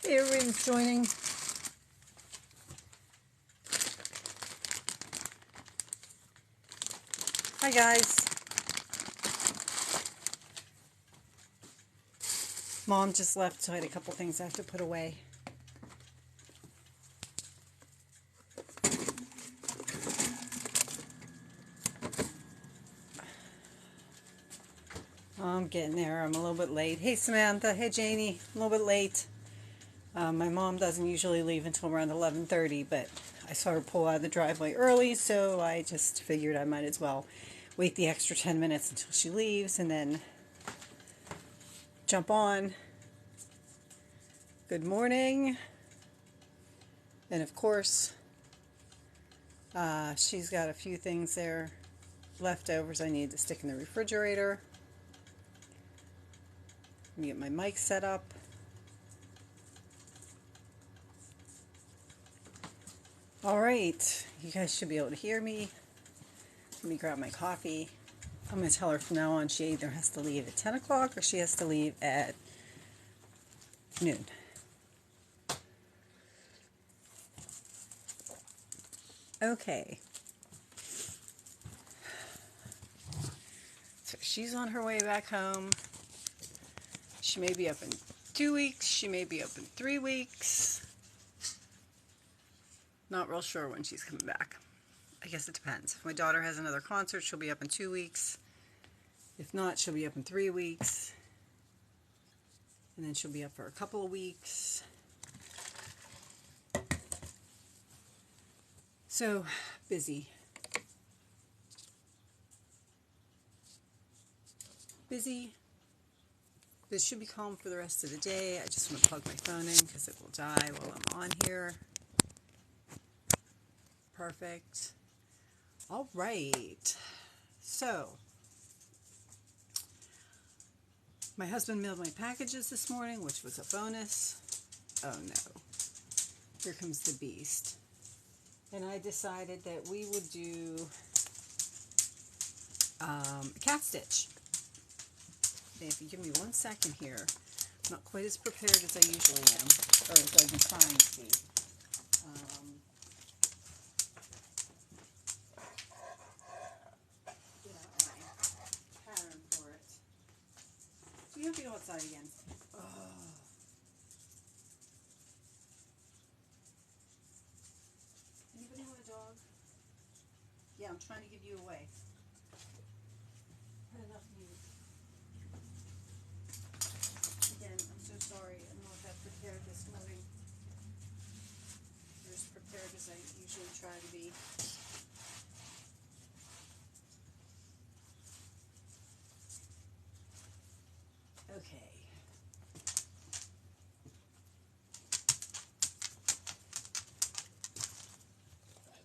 Hey, everybody's joining. Hi, guys. Mom just left, so I had a couple things I have to put away. I'm getting there. I'm a little bit late. Hey, Samantha. Hey, Janie. I'm a little bit late. My mom doesn't usually leave until around 11:30, but I saw her pull out of the driveway early, so I just figured I might as well wait the extra 10 minutes until she leaves and then jump on. Good morning. And of course, she's got a few things there, leftovers I need to stick in the refrigerator. Let me get my mic set up. All right, you guys should be able to hear me. Let me grab my coffee. I'm going to tell her from now on she either has to leave at 10 o'clock or she has to leave at noon. Okay. So she's on her way back home. She may be up in 2 weeks. She may be up in 3 weeks. Not real sure when she's coming back. I guess it depends. If my daughter has another concert, she'll be up in 2 weeks. If not, she'll be up in 3 weeks. And then she'll be up for a couple of weeks. So, busy. Busy. This should be calm for the rest of the day. I just want to plug my phone in because it will die while I'm on here. Perfect. All right. So, my husband mailed my packages this morning, which was a bonus. Oh no. Here comes the beast. And I decided that we would do a cat stitch. And if you give me 1 second here, I'm not quite as prepared as I usually am, or as I've been trying to be. Get out my pattern for it. So you have to go outside again. Oh. Anybody want a dog? Yeah, I'm trying to give you away. Had enough music. Again, I'm so sorry. I'm not that prepared this morning. Or as prepared as I usually try to be. Okay.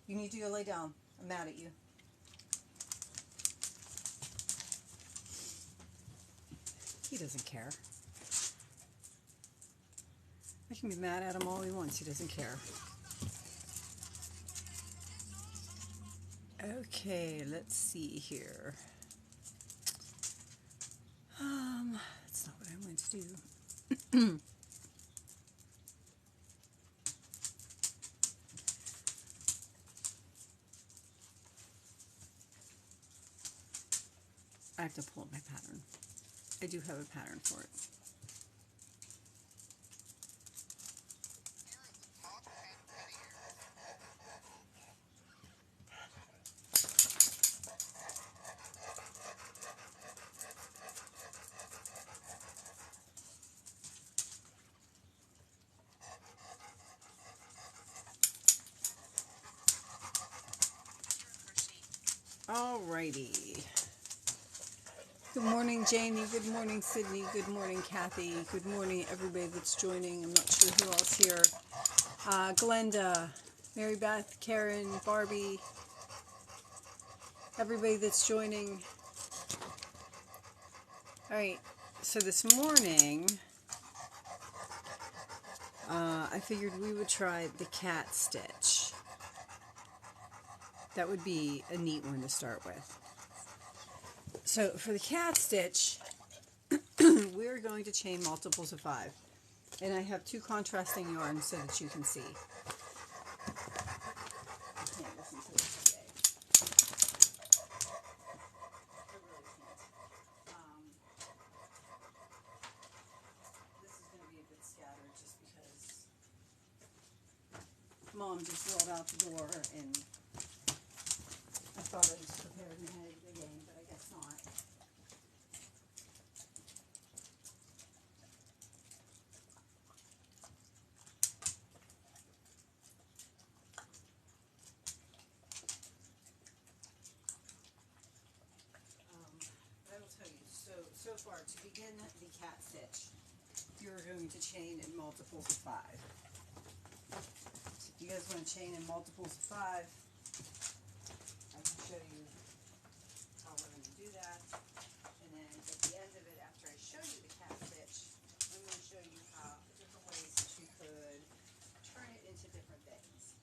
You need to go lay down. I'm mad at you. He doesn't care. I can be mad at him all he wants. He doesn't care. Okay, let's see here. That's not what I want to do. I have to pull up my pattern. I do have a pattern for it. Alrighty. Good morning, Jamie. Good morning, Sydney. Good morning, Kathy. Good morning, everybody that's joining. I'm not sure who else here. Glenda, Mary Beth, Karen, Barbie, everybody that's joining. Alright, so this morning, I figured we would try the cat stitch. That would be a neat one to start with. So for the cat stitch, we're going to chain multiples of 5. And I have 2 contrasting yarns so that you can see. I can't listen to this today. I really can't. This is going to be a bit scattered just because Mom just rolled out the door and I thought I was prepared and headed to the game, but I guess not. I will tell you, so far, to begin the cat stitch, you're going to chain in multiples of 5. So if you guys want to chain in multiples of 5, I can show you how we're going to do that. And then at the end of it, after I show you the cat stitch, I'm going to show you how different ways that you could turn it into different things.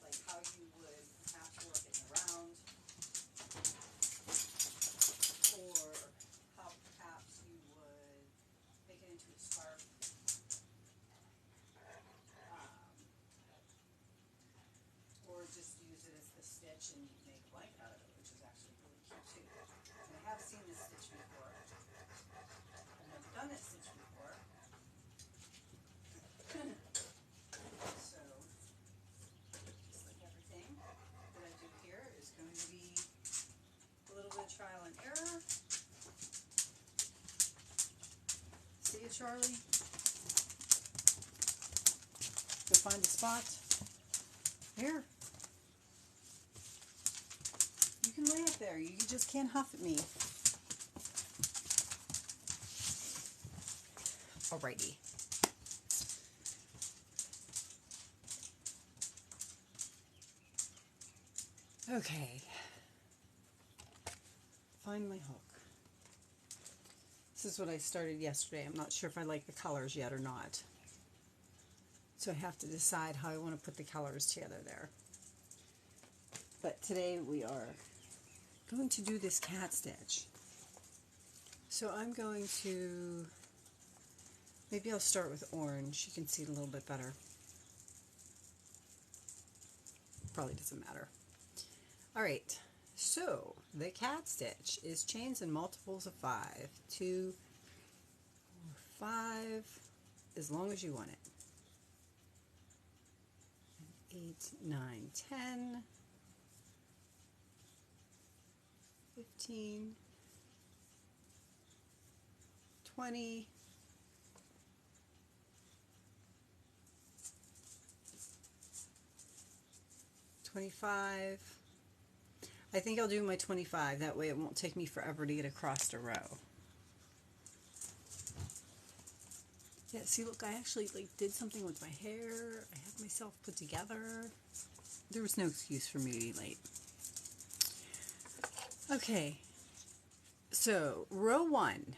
Like how you would have to work it around, or how perhaps you would make it into a scarf. Or just use it as the stitch and make a blanket out of it, which is actually really cute too. And I have seen this stitch before. I've never done this stitch before. So, just like everything that I do here is going to be a little bit of trial and error. See it, Charlie? Go find a spot. Here. You can lay up there. You just can't huff at me. Alrighty. Okay. Find my hook. This is what I started yesterday. I'm not sure if I like the colors yet or not. So I have to decide how I want to put the colors together there. But today we are going to do this cat stitch. So I'm going to, maybe I'll start with orange. You can see it a little bit better. Probably doesn't matter. Alright, so the cat stitch is chains in multiples of 5. 2, 4, 5, as long as you want it. 8, 9, 10, 15, 20, 25. I think I'll do my 25. That way it won't take me forever to get across a row. Yeah, see, look, I actually did something with my hair. I had myself put together. There was no excuse for me to be late. Okay, so row 1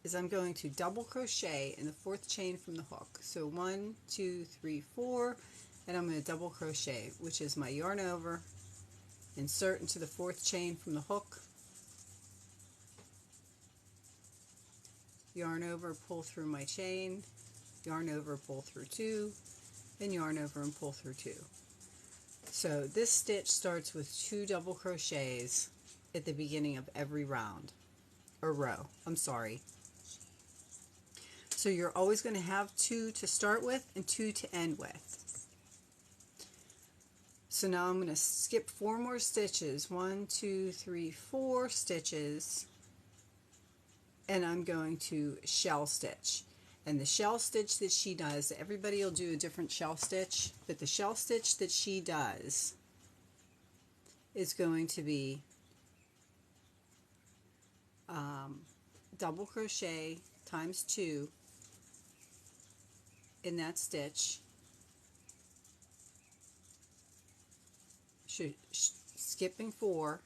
is I'm going to double crochet in the 4th chain from the hook. So 1, 2, 3, 4, and I'm going to double crochet, which is my yarn over, insert into the 4th chain from the hook, yarn over, pull through my chain, yarn over, pull through 2, and yarn over and pull through 2. So this stitch starts with 2 double crochets at the beginning of every round, or row, I'm sorry. So you're always going to have 2 to start with and 2 to end with. So now I'm going to skip 4 more stitches, 1, 2, 3, 4 stitches, and I'm going to shell stitch. And the shell stitch that she does, everybody will do a different shell stitch, but the shell stitch that she does is going to be double crochet times 2 in that stitch, skipping 4,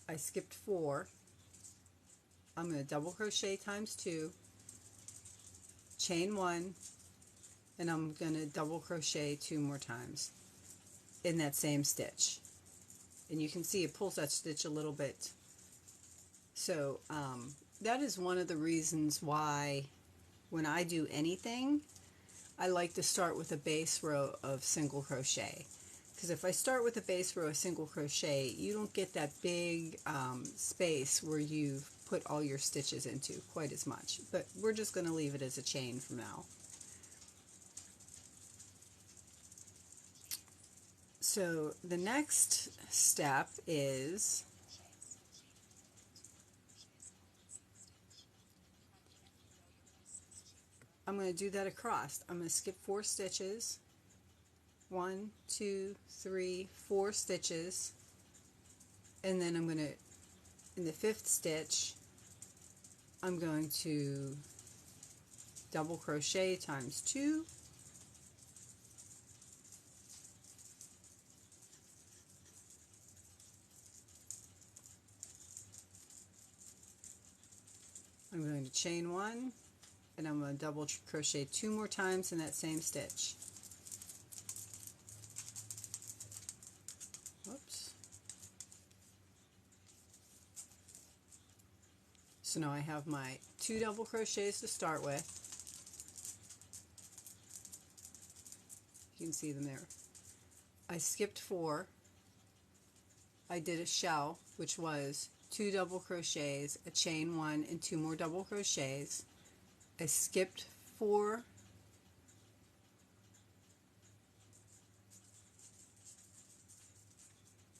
I skipped 4, I'm going to double crochet times 2, chain 1, and I'm going to double crochet 2 more times in that same stitch. And you can see it pulls that stitch a little bit So that is one of the reasons why when I do anything, I like to start with a base row of single crochet. Because if I start with a base row of single crochet, you don't get that big space where you've put all your stitches into quite as much. But we're just going to leave it as a chain from now. So the next step is I'm going to do that across. I'm going to skip 4 stitches. 1, 2, 3, 4 stitches, and then I'm going to, in the 5th stitch, I'm going to double crochet times 2, I'm going to chain 1, and I'm going to double crochet 2 more times in that same stitch. Whoops. So now I have my 2 double crochets to start with. You can see them there. I skipped 4. I did a shell, which was 2 double crochets, a chain 1, and 2 more double crochets. I skipped 4.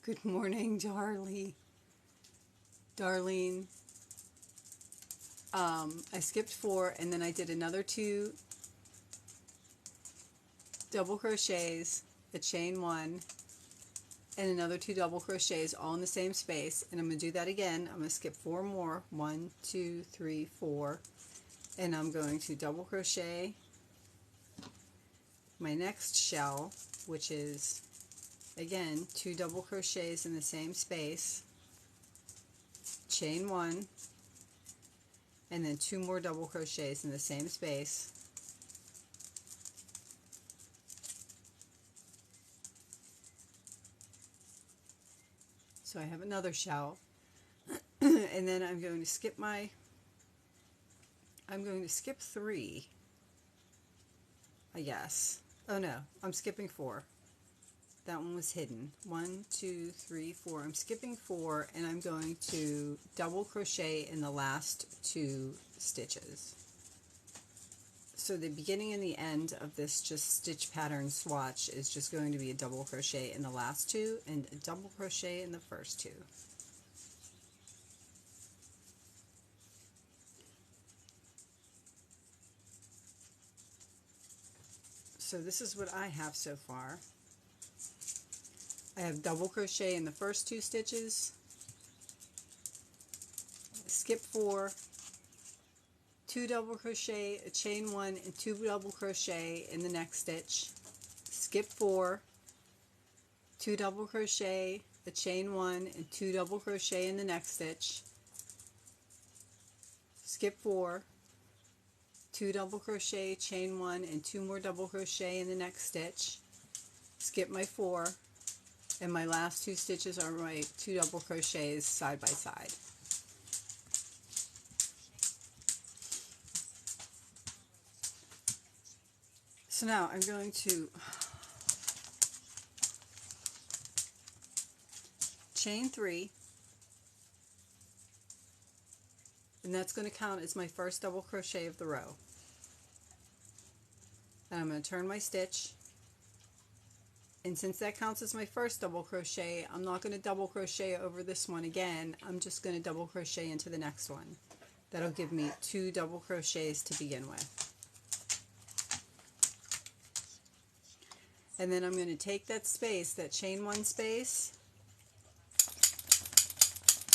Good morning, Darlene. I skipped 4, and then I did another 2 double crochets, a chain 1, and another 2 double crochets all in the same space. And I'm going to do that again. I'm going to skip 4 more. 1, 2, 3, 4. And I'm going to double crochet my next shell, which is, again, 2 double crochets in the same space, chain 1, and then 2 more double crochets in the same space. So I have another shell, and then I'm going to skip 3, I guess. Oh no, I'm skipping 4. That one was hidden. 1, 2, 3, 4. I'm skipping 4, and I'm going to double crochet in the last 2 stitches. So the beginning and the end of this just stitch pattern swatch is just going to be a double crochet in the last 2 and a double crochet in the first 2. So this is what I have so far. I have double crochet in the first 2 stitches, skip 4, 2 double crochet, a chain 1, and 2 double crochet in the next stitch, skip 4, 2 double crochet, a chain 1, and 2 double crochet in the next stitch, skip 4, 2 double crochet, chain 1, and 2 more double crochet in the next stitch, skip my 4, and my last 2 stitches are my 2 double crochets side by side. So now I'm going to chain 3, and that's going to count as my first double crochet of the row. And I'm going to turn my stitch, and since that counts as my first double crochet, I'm not going to double crochet over this one again. I'm just going to double crochet into the next one. That'll give me 2 double crochets to begin with. And then I'm going to take that space, that chain 1 space,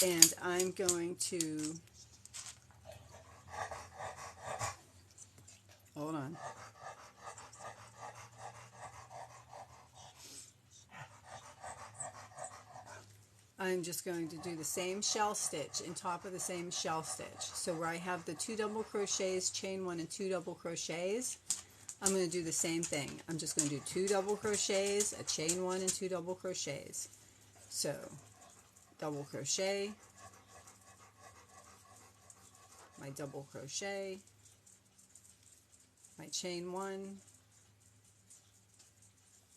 and I'm going to, hold on. I'm just going to do the same shell stitch in top of the same shell stitch. So where I have the 2 double crochets, chain 1, and 2 double crochets, I'm going to do the same thing. I'm just going to do 2 double crochets, a chain 1, and 2 double crochets. So double crochet, my double crochet, my chain 1,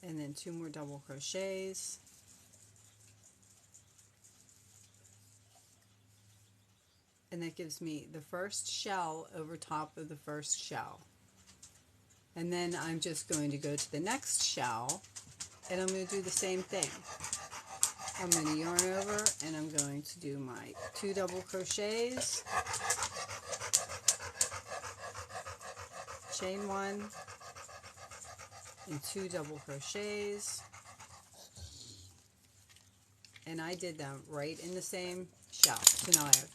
and then 2 more double crochets, and that gives me the first shell over top of the first shell. And then I'm just going to go to the next shell, and I'm going to do the same thing. I'm going to yarn over, and I'm going to do my 2 double crochets, chain 1, and 2 double crochets, and I did them right in the same shell. So now I have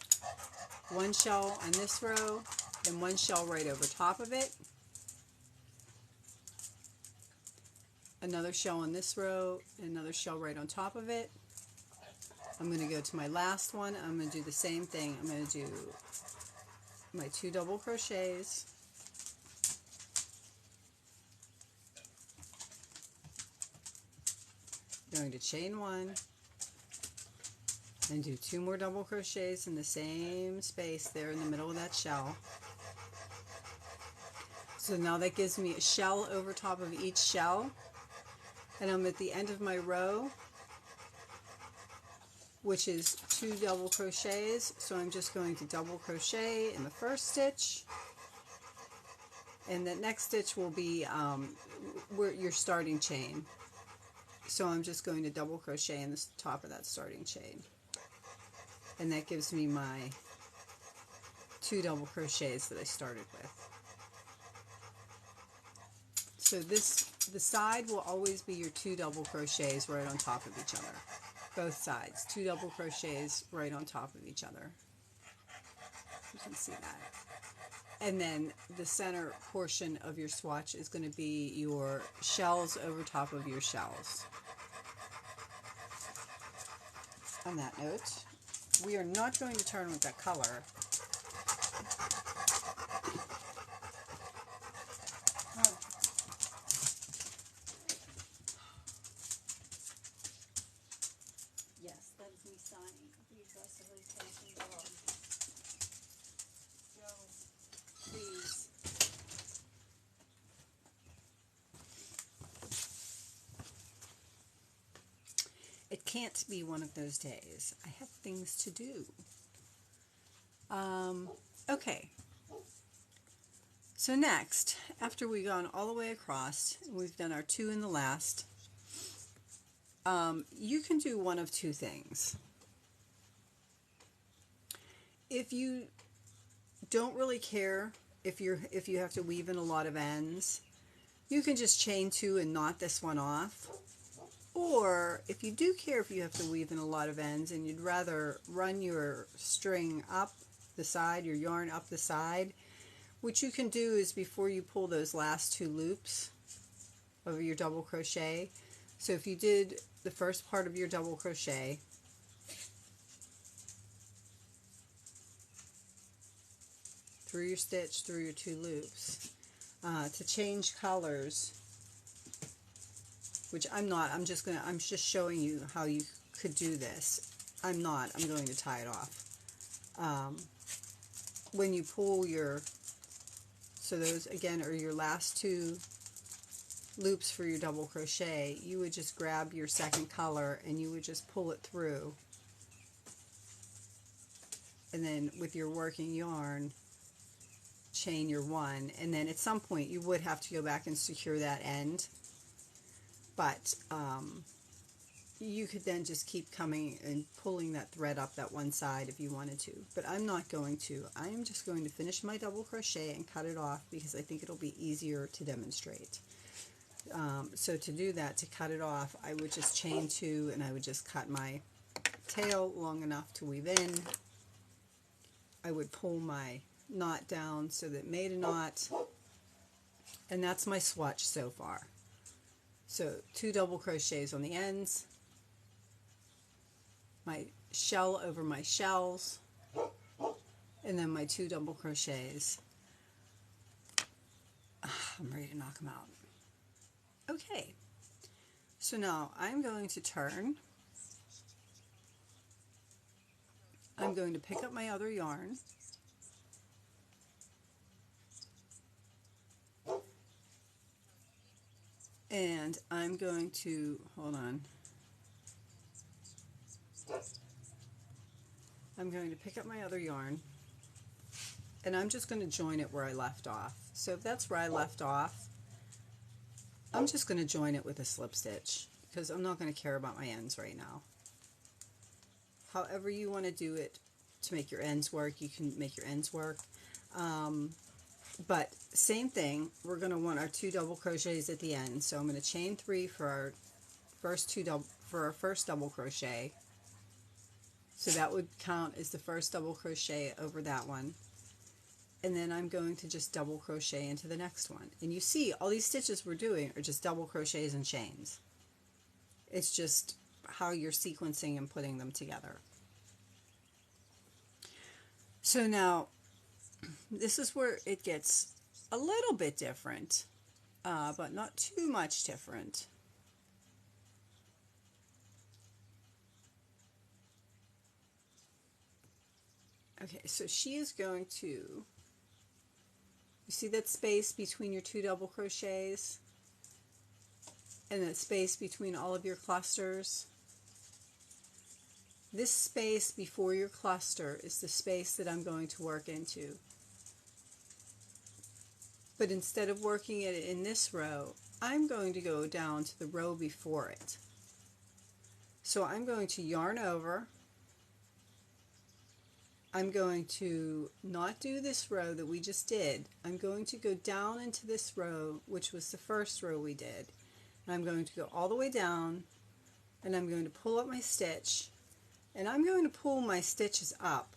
1 shell on this row and 1 shell right over top of it, another shell on this row and another shell right on top of it. I'm going to go to my last one. I'm going to do the same thing. I'm going to do my 2 double crochets, going to chain 1 and do 2 more double crochets in the same space there in the middle of that shell. So now that gives me a shell over top of each shell, and I'm at the end of my row, which is 2 double crochets. So I'm just going to double crochet in the first stitch, and the next stitch will be where your starting chain. So I'm just going to double crochet in the top of that starting chain, and that gives me my 2 double crochets that I started with. So the side will always be your 2 double crochets right on top of each other. Both sides, 2 double crochets right on top of each other. You can see that. And then the center portion of your swatch is going to be your shells over top of your shells. On that note, we are not going to turn with that color. Yes, that is me signing the aggressively facing dog. Joe, please. It can't be one of those days. I have things to do. Okay. So next, after we've gone all the way across, we've done our 2 in the last, you can do one of 2 things. If you don't really care if you have to weave in a lot of ends, you can just chain 2 and knot this one off. Or if you do care if you have to weave in a lot of ends and you'd rather run your string up the side, your yarn up the side, what you can do is before you pull those last 2 loops of your double crochet, so if you did the first part of your double crochet, through your stitch, through your 2 loops, to change colors, which I'm not, I'm just showing you how you could do this. I'm going to tie it off. When you pull so those again are your last 2 loops for your double crochet, you would just grab your second color and you would just pull it through, and then with your working yarn chain your 1, and then at some point you would have to go back and secure that end, but you could then just keep coming and pulling that thread up that one side if you wanted to, but I'm not going to. I'm just going to finish my double crochet and cut it off because I think it'll be easier to demonstrate. So to do that, to cut it off, I would just chain 2 and I would just cut my tail long enough to weave in. I would pull my knot down so that it made a knot, and that's my swatch so far. So 2 double crochets on the ends, my shell over my shells, and then my 2 double crochets. I'm ready to knock them out. Okay, so now I'm going to turn. I'm going to pick up my other yarn, And I'm going to, hold on, I'm going to pick up my other yarn, and I'm just going to join it where I left off. So if that's where I left off, I'm just going to join it with a slip stitch, because I'm not going to care about my ends right now. However you want to do it to make your ends work, you can make your ends work. But same thing, we're going to want our 2 double crochets at the end. So I'm going to chain 3 for our first double crochet. So that would count as the first double crochet over that one. And then I'm going to just double crochet into the next one. And you see all these stitches we're doing are just double crochets and chains. It's just how you're sequencing and putting them together. So now this is where it gets a little bit different, but not too much different. Okay, so she is going to, you see that space between your 2 double crochets and that space between all of your clusters? This space before your cluster is the space that I'm going to work into. But instead of working it in this row, I'm going to go down to the row before it. So I'm going to yarn over. I'm going to not do this row that we just did. I'm going to go down into this row, which was the first row we did. And I'm going to go all the way down, and I'm going to pull up my stitch, and I'm going to pull my stitches up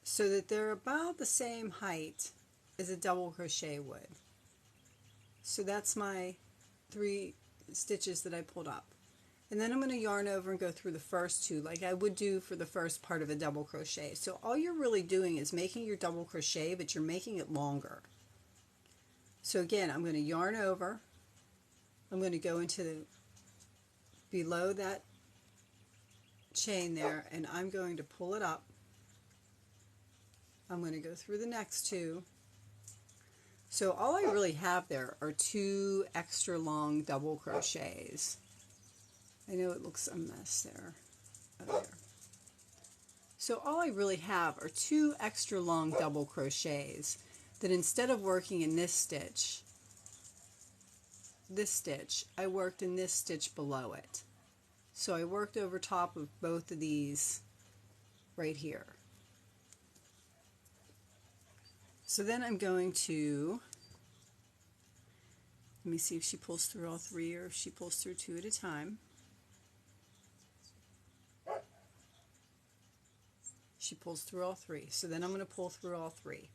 so that they're about the same height as a double crochet would. So that's my 3 stitches that I pulled up. And then I'm going to yarn over and go through the first 2 like I would do for the first part of a double crochet. So all you're really doing is making your double crochet, but you're making it longer. So again, I'm going to yarn over. I'm going to go into the below that chain there, and I'm going to pull it up. I'm going to go through the next 2. So all I really have there are 2 extra long double crochets. I know it looks a mess there. Oh, there. So all I really have are 2 extra long double crochets that instead of working in this stitch, I worked in this stitch below it. So I worked over top of both of these right here. So then I'm going to, let me see if she pulls through all 3 or if she pulls through 2 at a time. She pulls through all 3. So then I'm going to pull through all 3.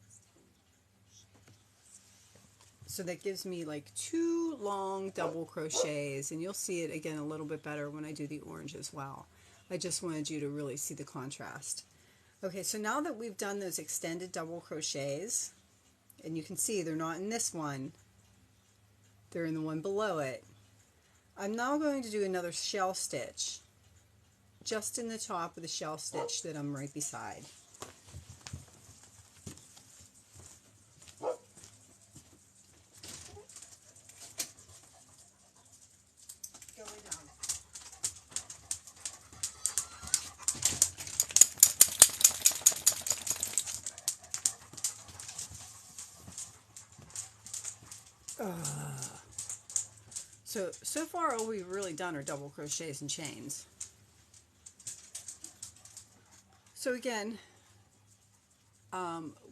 So that gives me like 2 long double crochets, and you'll see it again a little bit better when I do the orange as well. I just wanted you to really see the contrast. Okay, so now that we've done those extended double crochets, and you can see they're not in this one, they're in the one below it, I'm now going to do another shell stitch just in the top of the shell stitch that I'm right beside. Going down. So far all we've really done are double crochets and chains. So again,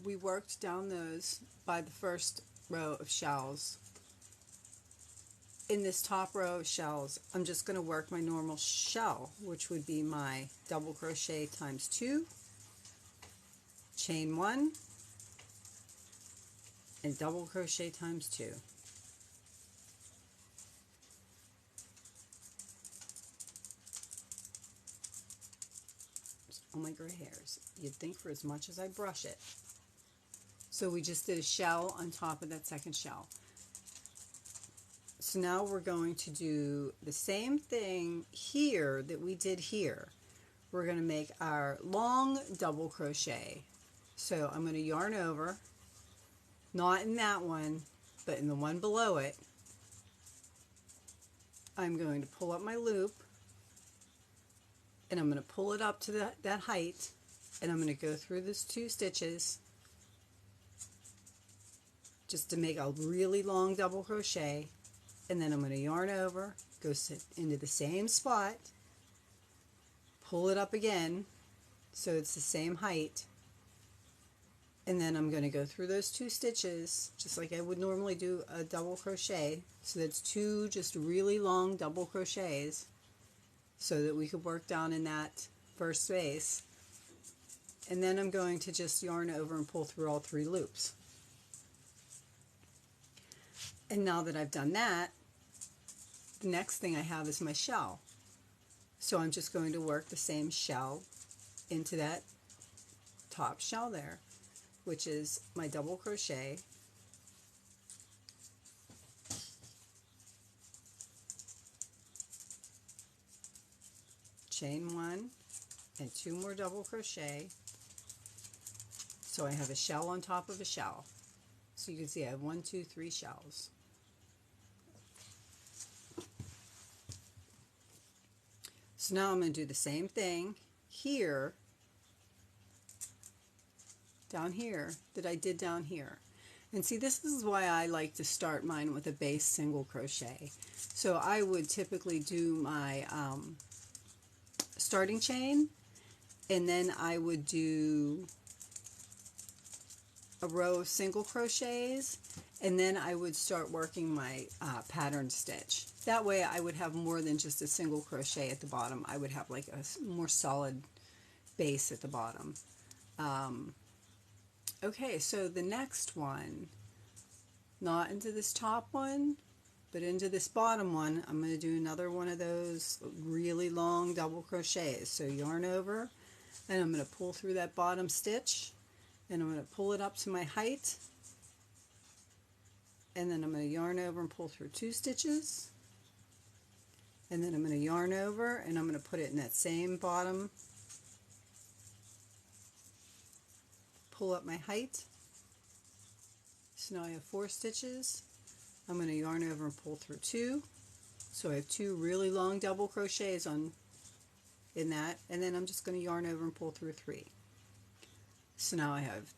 we worked down those by the first row of shells. In this top row of shells, I'm just going to work my normal shell, which would be my double crochet times 2, chain 1, and double crochet times 2. All my gray hairs. You'd think for as much as I brush it. So we just did a shell on top of that second shell. So now we're going to do the same thing here that we did here. We're going to make our long double crochet. So I'm going to yarn over, not in that one, but in the one below it, I'm going to pull up my loop, and I'm going to pull it up to that height, and I'm going to go through these 2 stitches just to make a really long double crochet, and then I'm going to yarn over, go sit into the same spot, pull it up again so it's the same height, and then I'm going to go through those 2 stitches just like I would normally do a double crochet. So that's 2 just really long double crochets so that we could work down in that first space. And then I'm going to just yarn over and pull through all 3 loops. And now that I've done that, the next thing I have is my shell. So I'm just going to work the same shell into that top shell there, which is my double crochet, chain 1 and 2 more double crochet, so I have a shell on top of a shell. So you can see I have 1, 2, 3 shells. So now I'm going to do the same thing here, down here, that I did down here. And see, this is why I like to start mine with a base single crochet. So I would typically do my starting chain, and then I would do a row of single crochets, and then I would start working my pattern stitch. That way I would have more than just a single crochet at the bottom. I would have like a more solid base at the bottom. Okay, so the next one, not into this top one, but into this bottom one, I'm going to do another one of those really long double crochets. So yarn over, and I'm going to pull through that bottom stitch, and I'm going to pull it up to my height, and then I'm going to yarn over and pull through 2 stitches, and then I'm going to yarn over, and I'm going to put it in that same bottom, pull up my height. So now I have 4 stitches. I'm going to yarn over and pull through 2, so I have 2 really long double crochets in that, and then I'm just going to yarn over and pull through 3. So now I have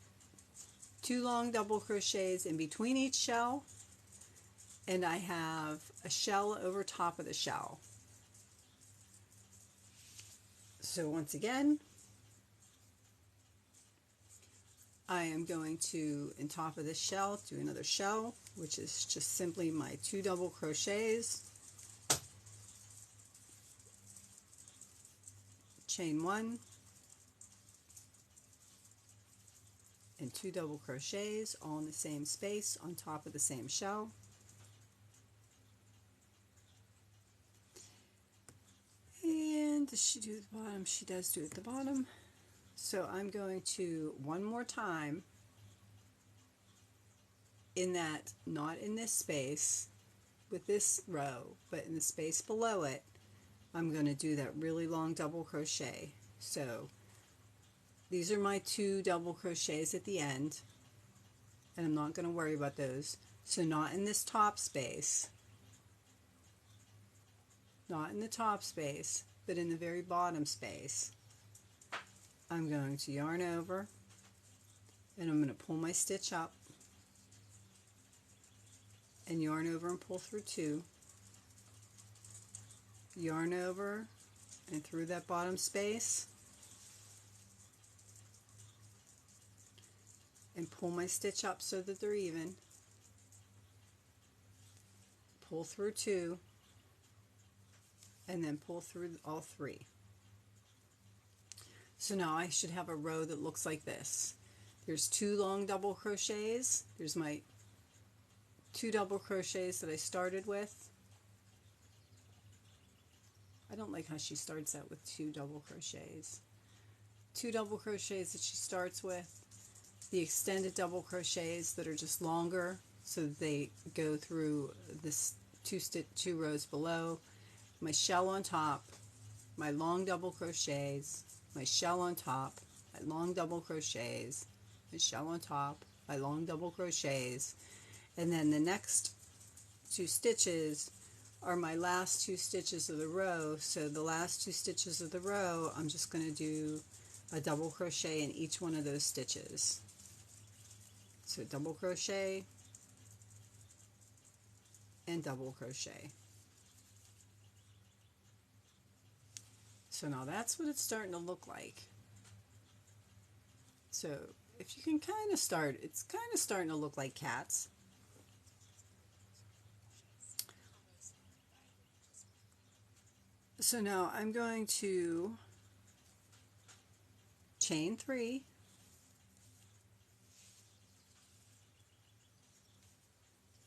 2 long double crochets in between each shell, and I have a shell over top of the shell. So once again, I am going to, on top of this shell, do another shell, which is just simply my 2 double crochets, chain 1, and 2 double crochets all in the same space on top of the same shell. And does she do the bottom? She does do it at the bottom. So I'm going to, one more time, in that, not in this space with this row, but in the space below it, I'm going to do that really long double crochet. So these are my 2 double crochets at the end, and I'm not going to worry about those. So not in this top space, not in the top space, but in the very bottom space. I'm going to yarn over, and I'm going to pull my stitch up, and yarn over and pull through 2, yarn over and through that bottom space, and pull my stitch up so that they're even, pull through 2, and then pull through all 3. So now I should have a row that looks like this. There's 2 long double crochets. There's my 2 double crochets that I started with. I don't like how she starts out with 2 double crochets. 2 double crochets that she starts with. The extended double crochets that are just longer, so that they go through this 2 rows below. My shell on top, my long double crochets, my shell on top, my long double crochets, my shell on top, my long double crochets, And then the next 2 stitches are my last 2 stitches of the row. So the last 2 stitches of the row, I'm just going to do a double crochet in each one of those stitches. So double crochet and double crochet. So now that's what it's starting to look like. So if you can kind of start, it's kind of starting to look like cats. So now I'm going to chain 3,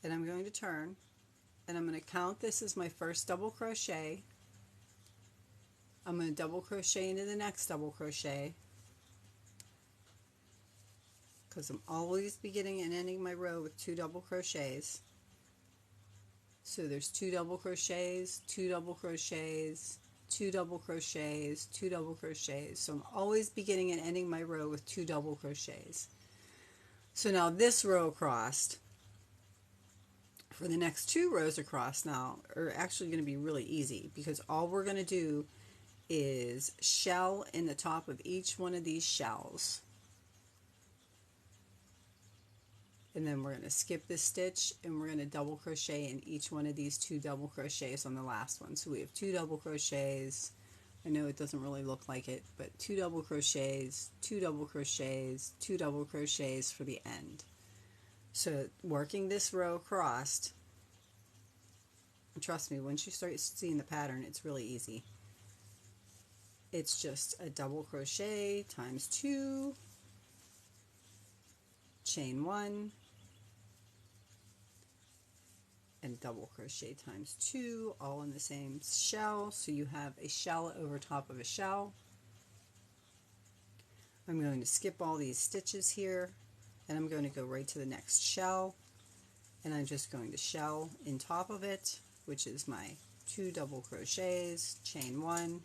and I'm going to turn, and I'm going to count this as my first double crochet. I'm going to double crochet into the next double crochet, because I'm always beginning and ending my row with 2 double crochets. So there's 2 double crochets, 2 double crochets, 2 double crochets, 2 double crochets. So I'm always beginning and ending my row with 2 double crochets. So now this row across, for the next 2 rows across now, are actually going to be really easy, because all we're going to do is shell in the top of each one of these shells. And then we're going to skip this stitch, and we're going to double crochet in each one of these 2 double crochets on the last one. So we have 2 double crochets. I know it doesn't really look like it, but 2 double crochets, 2 double crochets, 2 double crochets for the end. So working this row across, and trust me, once you start seeing the pattern, it's really easy. It's just a double crochet times 2, chain 1, and double crochet times 2, all in the same shell. So you have a shell over top of a shell. I'm going to skip all these stitches here, and I'm going to go right to the next shell, and I'm just going to shell in top of it, which is my 2 double crochets, chain 1,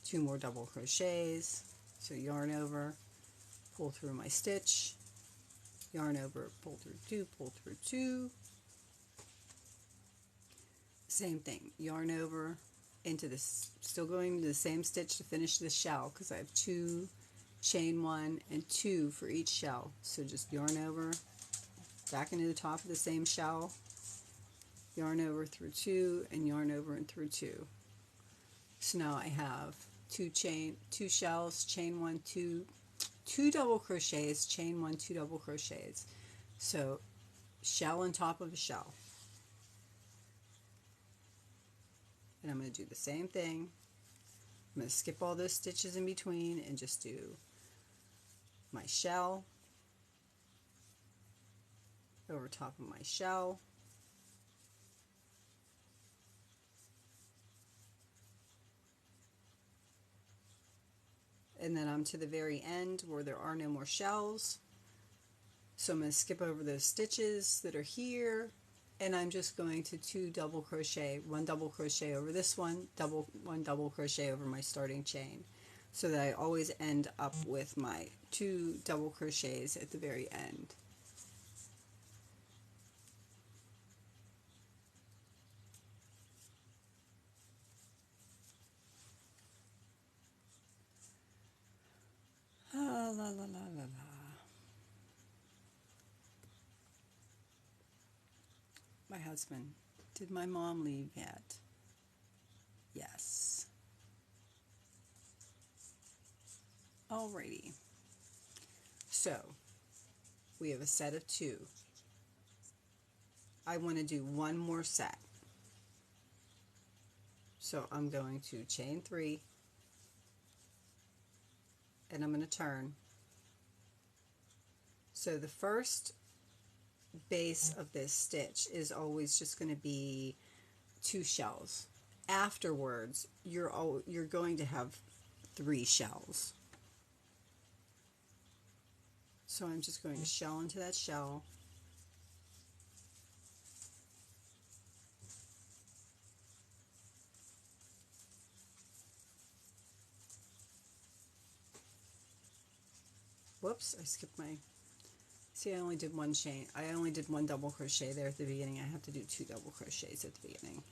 2 more double crochets, so yarn over, pull through my stitch, yarn over, pull through 2, same thing, yarn over into this, still going to the same stitch to finish this shell, because I have 2, chain 1, and 2 for each shell. So just yarn over, back into the top of the same shell, yarn over through 2, and yarn over and through 2. So now I have 2 shells, chain 1, 2 double crochets, chain 1, 2 double crochets. So shell on top of a shell. And I'm going to do the same thing. I'm going to skip all those stitches in between and just do my shell over top of my shell, and then I'm to the very end where there are no more shells. So I'm going to skip over those stitches that are here, and I'm just going to 2 double crochet, 1 double crochet over this one, 1 double crochet over my starting chain, so that I always end up with my 2 double crochets at the very end. La la la la la. My husband, did my mom leave yet? Yes. Alrighty. So, we have a set of 2. I want to do 1 more set. So I'm going to chain 3, and I'm going to turn. So the first base of this stitch is always just going to be 2 shells. Afterwards, you're going to have 3 shells. So I'm just going to shell into that shell. Whoops, I skipped my See, I only did one chain. I only did one double crochet there at the beginning. I have to do 2 double crochets at the beginning.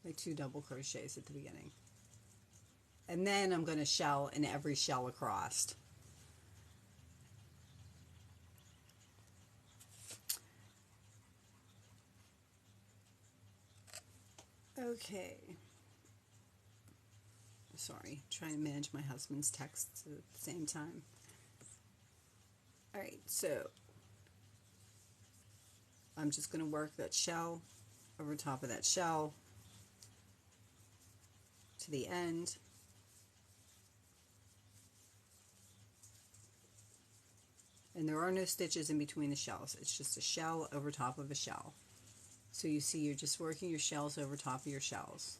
Like 2 double crochets at the beginning. And then I'm going to shell in every shell across. Okay. Sorry, trying to manage my husband's texts at the same time. Alright, so I'm just going to work that shell over top of that shell to the end. And there are no stitches in between the shells. It's just a shell over top of a shell. So you see you're just working your shells over top of your shells.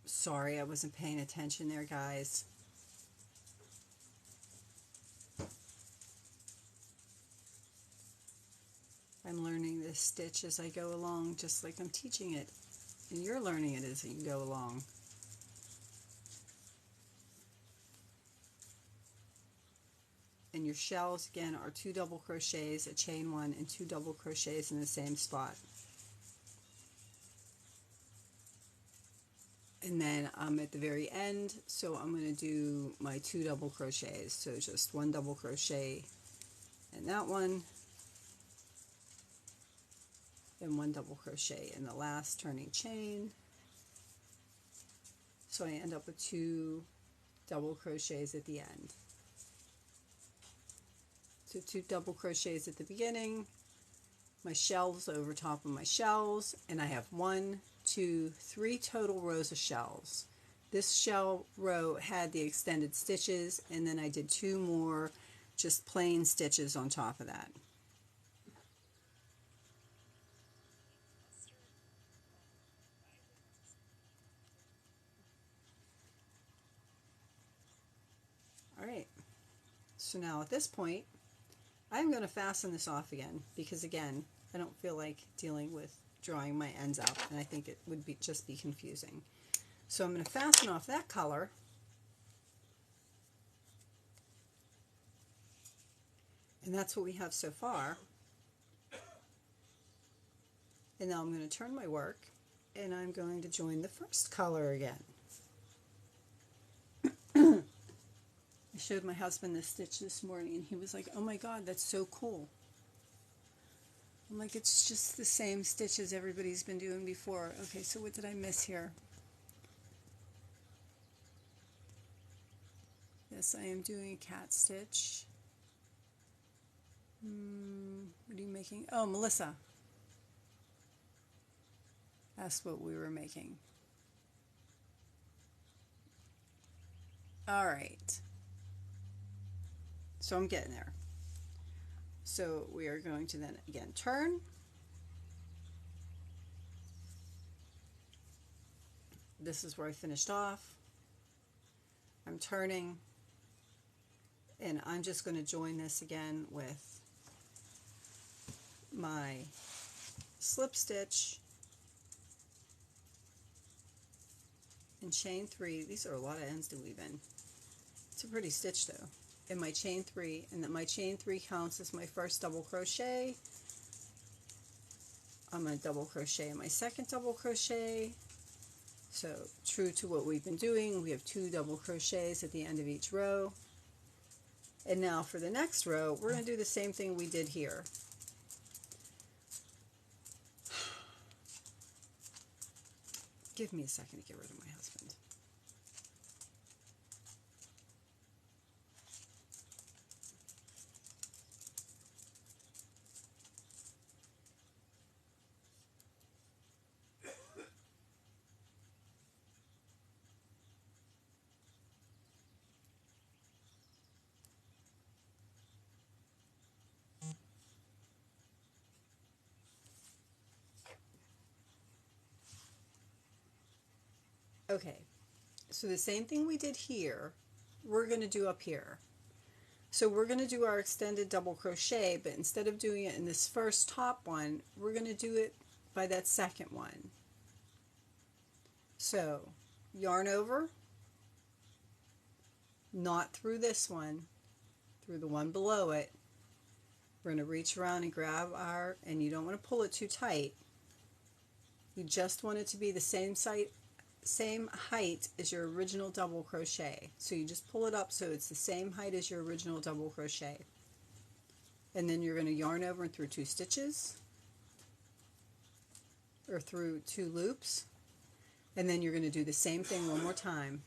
Sorry, I wasn't paying attention there, guys. I'm learning this stitch as I go along, just like I'm teaching it. And you're learning it as you go along. And your shells, again, are 2 double crochets, a chain 1, and 2 double crochets in the same spot. And then I'm at the very end, so I'm going to do my 2 double crochets. So just 1 double crochet in that one, and 1 double crochet in the last turning chain. So I end up with 2 double crochets at the end. So 2 double crochets at the beginning, my shells over top of my shells, and I have 1, 2, 3 total rows of shells. This shell row had the extended stitches, and then I did 2 more just plain stitches on top of that. Alright, so now at this point I'm going to fasten this off again, because again I don't feel like dealing with drawing my ends out, and I think it would just be confusing. So I'm going to fasten off that color, and that's what we have so far. And now I'm going to turn my work, and I'm going to join the first color again. I showed my husband this stitch this morning, and he was like, oh my god, that's so cool. I'm like, it's just the same stitches everybody's been doing before. Okay, so what did I miss here? Yes, I am doing a cat stitch. What are you making? Oh, Melissa. That's what we were making. Alright. So I'm getting there. So we are going to then again turn. This is where I finished off. I'm turning, and I'm just going to join this again with my slip stitch and chain 3. These are a lot of ends to weave in. It's a pretty stitch though. And my chain 3, and then my chain 3 counts as my first double crochet. I'm going to double crochet in my second double crochet. So true to what we've been doing, we have 2 double crochets at the end of each row. And now for the next row, we're going to do the same thing we did here. Give me a second to get rid of my husband. Okay, so the same thing we did here, we're going to do up here. So we're going to do our extended double crochet, but instead of doing it in this first top one, we're going to do it by that second one. So yarn over, not through this one, through the one below it. We're going to reach around and grab our, and you don't want to pull it too tight. You just want it to be the same height as your original double crochet. So you just pull it up so it's the same height as your original double crochet. And then you're going to yarn over and through 2 stitches, or through 2 loops. And then you're going to do the same thing one more time.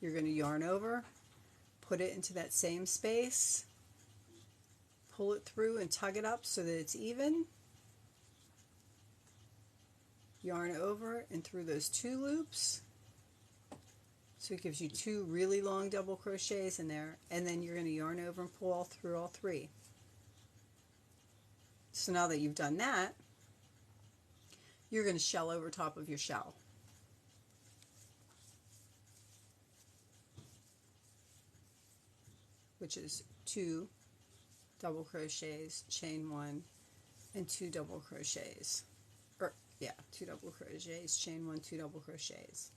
You're going to yarn over, put it into that same space, pull it through and tug it up so that it's even. Yarn over and through those 2 loops. So it gives you 2 really long double crochets in there, and then you're going to yarn over and pull through all 3. So now that you've done that, you're going to shell over top of your shell. Which is 2 double crochets, chain 1, and 2 double crochets. Or, yeah, 2 double crochets, chain 1, 2 double crochets.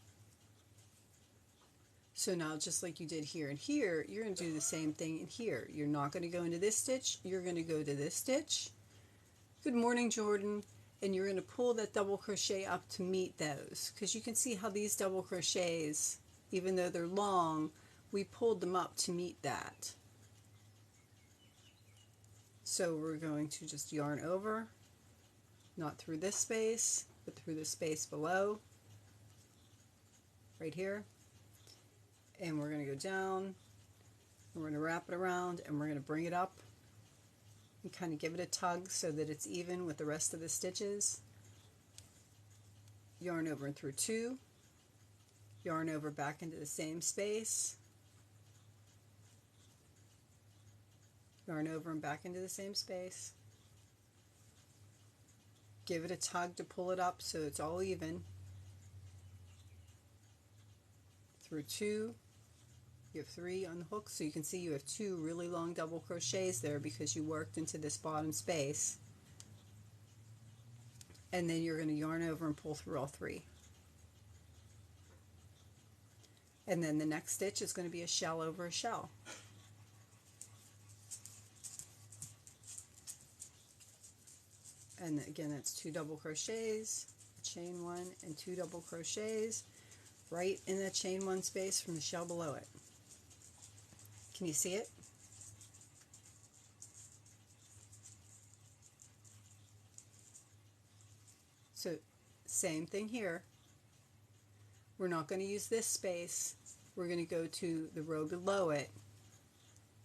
So now, just like you did here and here, you're going to do the same thing in here. You're not going to go into this stitch, you're going to go to this stitch. Good morning, Jordan. And you're going to pull that double crochet up to meet those. Because you can see how these double crochets, even though they're long, we pulled them up to meet that. So we're going to just yarn over, not through this space, but through the space below, right here. And we're going to go down, and we're going to wrap it around, and we're going to bring it up and kind of give it a tug so that it's even with the rest of the stitches. Yarn over and through 2, yarn over back into the same space, yarn over and back into the same space. Give it a tug to pull it up so it's all even. Through 2, you have 3 on the hook, so you can see you have 2 really long double crochets there because you worked into this bottom space. And then you're going to yarn over and pull through all 3. And then the next stitch is going to be a shell over a shell. And again, that's 2 double crochets, chain 1, and 2 double crochets right in that chain 1 space from the shell below it. Can you see it? So same thing here. We're not going to use this space. We're going to go to the row below it,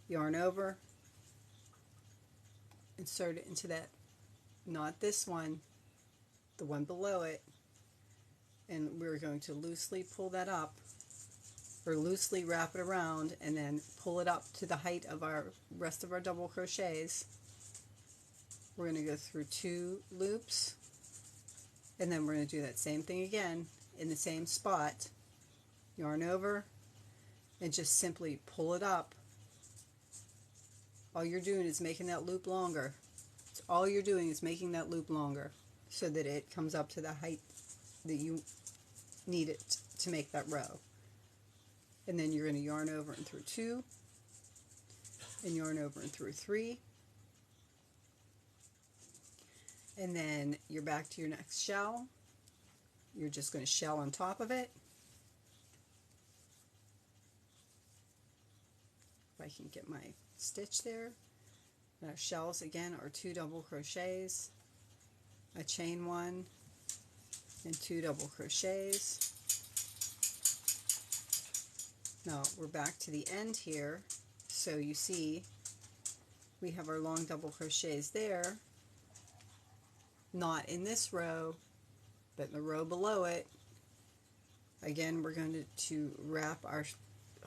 yarn over, insert it into that, not this one, the one below it, and we're going to loosely pull that up, or loosely wrap it around, and then pull it up to the height of our rest of our double crochets. We're going to go through 2 loops, and then we're going to do that same thing again in the same spot. Yarn over and just simply pull it up. All you're doing is making that loop longer. All you're doing is making that loop longer so that it comes up to the height that you need it to make that row. And then you're going to yarn over and through 2, and yarn over and through 3, and then you're back to your next shell. You're just going to shell on top of it. If I can get my stitch there. And our shells again are 2 double crochets, a chain 1, and 2 double crochets. Now we're back to the end here, so you see we have our long double crochets there, not in this row, but in the row below it. Again, we're going to wrap our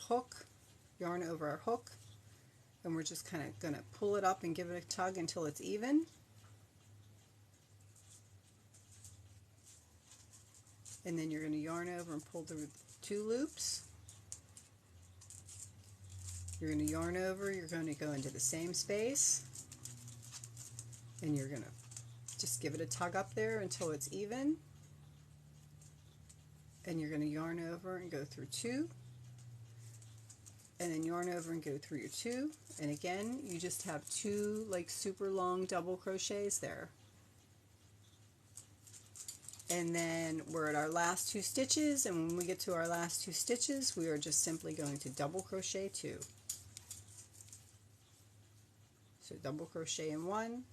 hook, yarn over our hook, and we're just kind of going to pull it up and give it a tug until it's even. And then you're going to yarn over and pull through 2 loops. You're going to yarn over, you're going to go into the same space, and you're going to just give it a tug up there until it's even, and you're going to yarn over and go through 2, and then yarn over and go through your 2, and again you just have 2 like super long double crochets there. And then we're at our last 2 stitches, and when we get to our last 2 stitches, we are just simply going to double crochet 2. So double crochet in 1,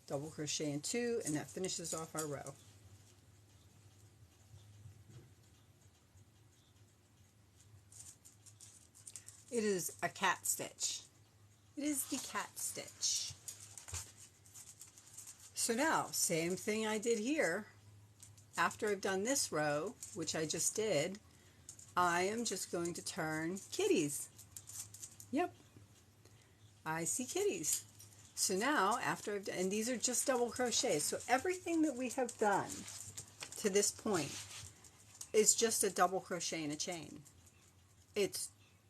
double crochet in 2, and that finishes off our row. It is a cat stitch. It is the cat stitch. So now, same thing I did here. After I've done this row, which I just did, I am just going to turn kitties. Yep, I see kitties. So now, after I've done, and these are just double crochets, so everything that we have done to this point is just a double crochet in a chain.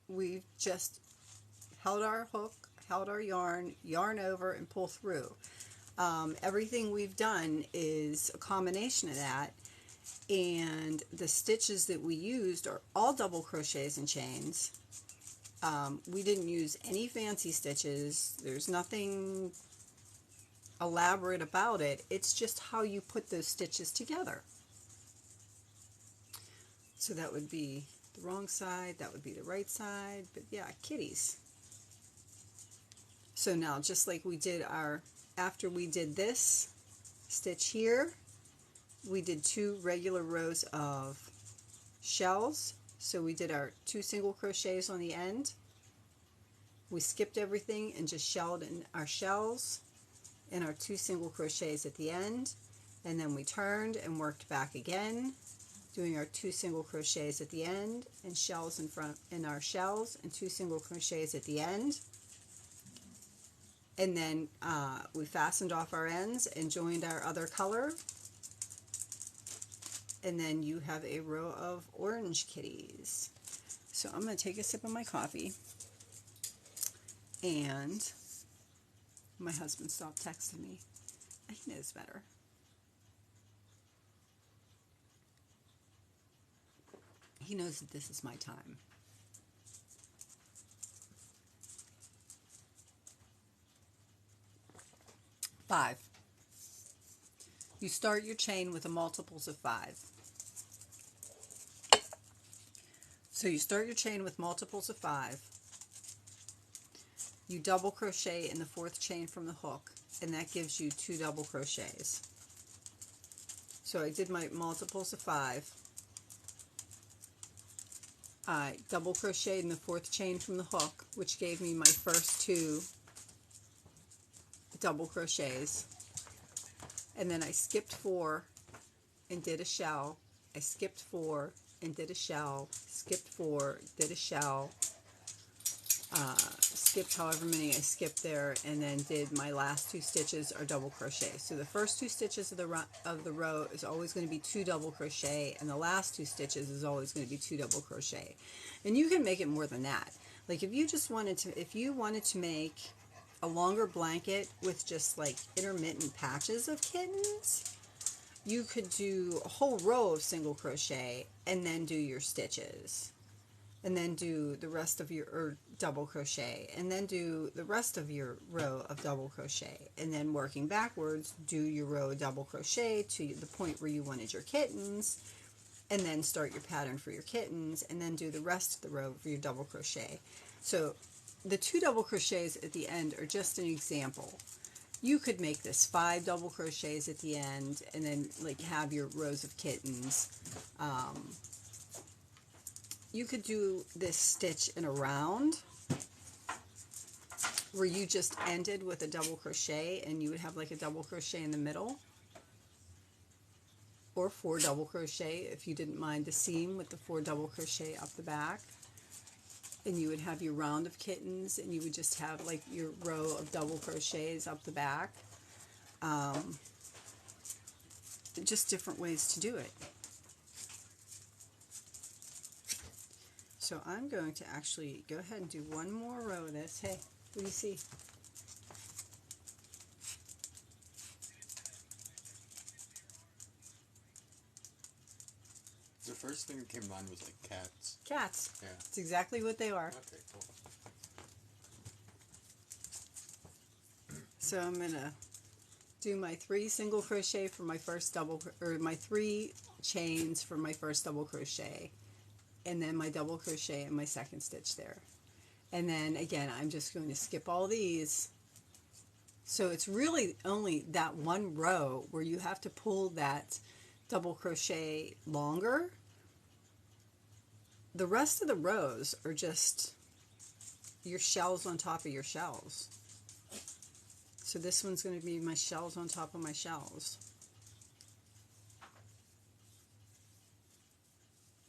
We've just held our hook, held our yarn, yarn over, and pull through. Everything we've done is a combination of that, and the stitches that we used are all double crochets and chains. We didn't use any fancy stitches. There's nothing elaborate about it. It's just how you put those stitches together. So that would be the wrong side, that would be the right side, but yeah, kitties. So now, just like we did after we did this stitch here, we did 2 regular rows of shells. So we did our 2 single crochets on the end. We skipped everything and just shelled in our shells and our 2 single crochets at the end, and then we turned and worked back again, doing our 2 single crochets at the end and shells in our shells and 2 single crochets at the end. And then we fastened off our ends and joined our other color, and then you have a row of orange kitties. So I'm going to take a sip of my coffee, and my husband stopped texting me. He knows better. He knows that this is my time. Five. You start your chain with a multiples of 5. So you start your chain with multiples of 5. You double crochet in the 4th chain from the hook, and that gives you 2 double crochets. So I did my multiples of 5. I double crocheted in the 4th chain from the hook, which gave me my first 2 double crochets, and then I skipped 4 and did a shell. I skipped 4 and did a shell, skipped 4, did a shell, skipped however many I skipped there, and then did my last 2 stitches are double crochet. So the first 2 stitches of the row is always going to be 2 double crochet, and the last 2 stitches is always going to be 2 double crochet. And you can make it more than that. Like if you wanted to make a longer blanket with just like intermittent patches of kittens, you could do a whole row of single crochet and then do your stitches, and then do the rest of your double crochet, and then do the rest of your row of double crochet, and then working backwards, do your row of double crochet to the point where you wanted your kittens, and then start your pattern for your kittens, and then do the rest of the row for your double crochet. So the 2 double crochets at the end are just an example. You could make this 5 double crochets at the end, and then like have your rows of kittens. You could do this stitch in a round where you just ended with a double crochet, and you would have like a double crochet in the middle, or 4 double crochet if you didn't mind the seam with the 4 double crochet up the back. And you would have your round of kittens, and you would just have like your row of double crochets up the back. Just different ways to do it. So I'm going to actually go ahead and do one more row of this. Hey, what do you see? The first thing that came to mind was like cats. Cats. Yeah. It's exactly what they are. Okay, cool. So I'm going to do my 3 single crochet for my first double, or my 3 chains for my first double crochet, and then my double crochet in my second stitch there. And then again, I'm just going to skip all these. So it's really only that one row where you have to pull that double crochet longer. The rest of the rows are just your shells on top of your shells. So this one's going to be my shells on top of my shells.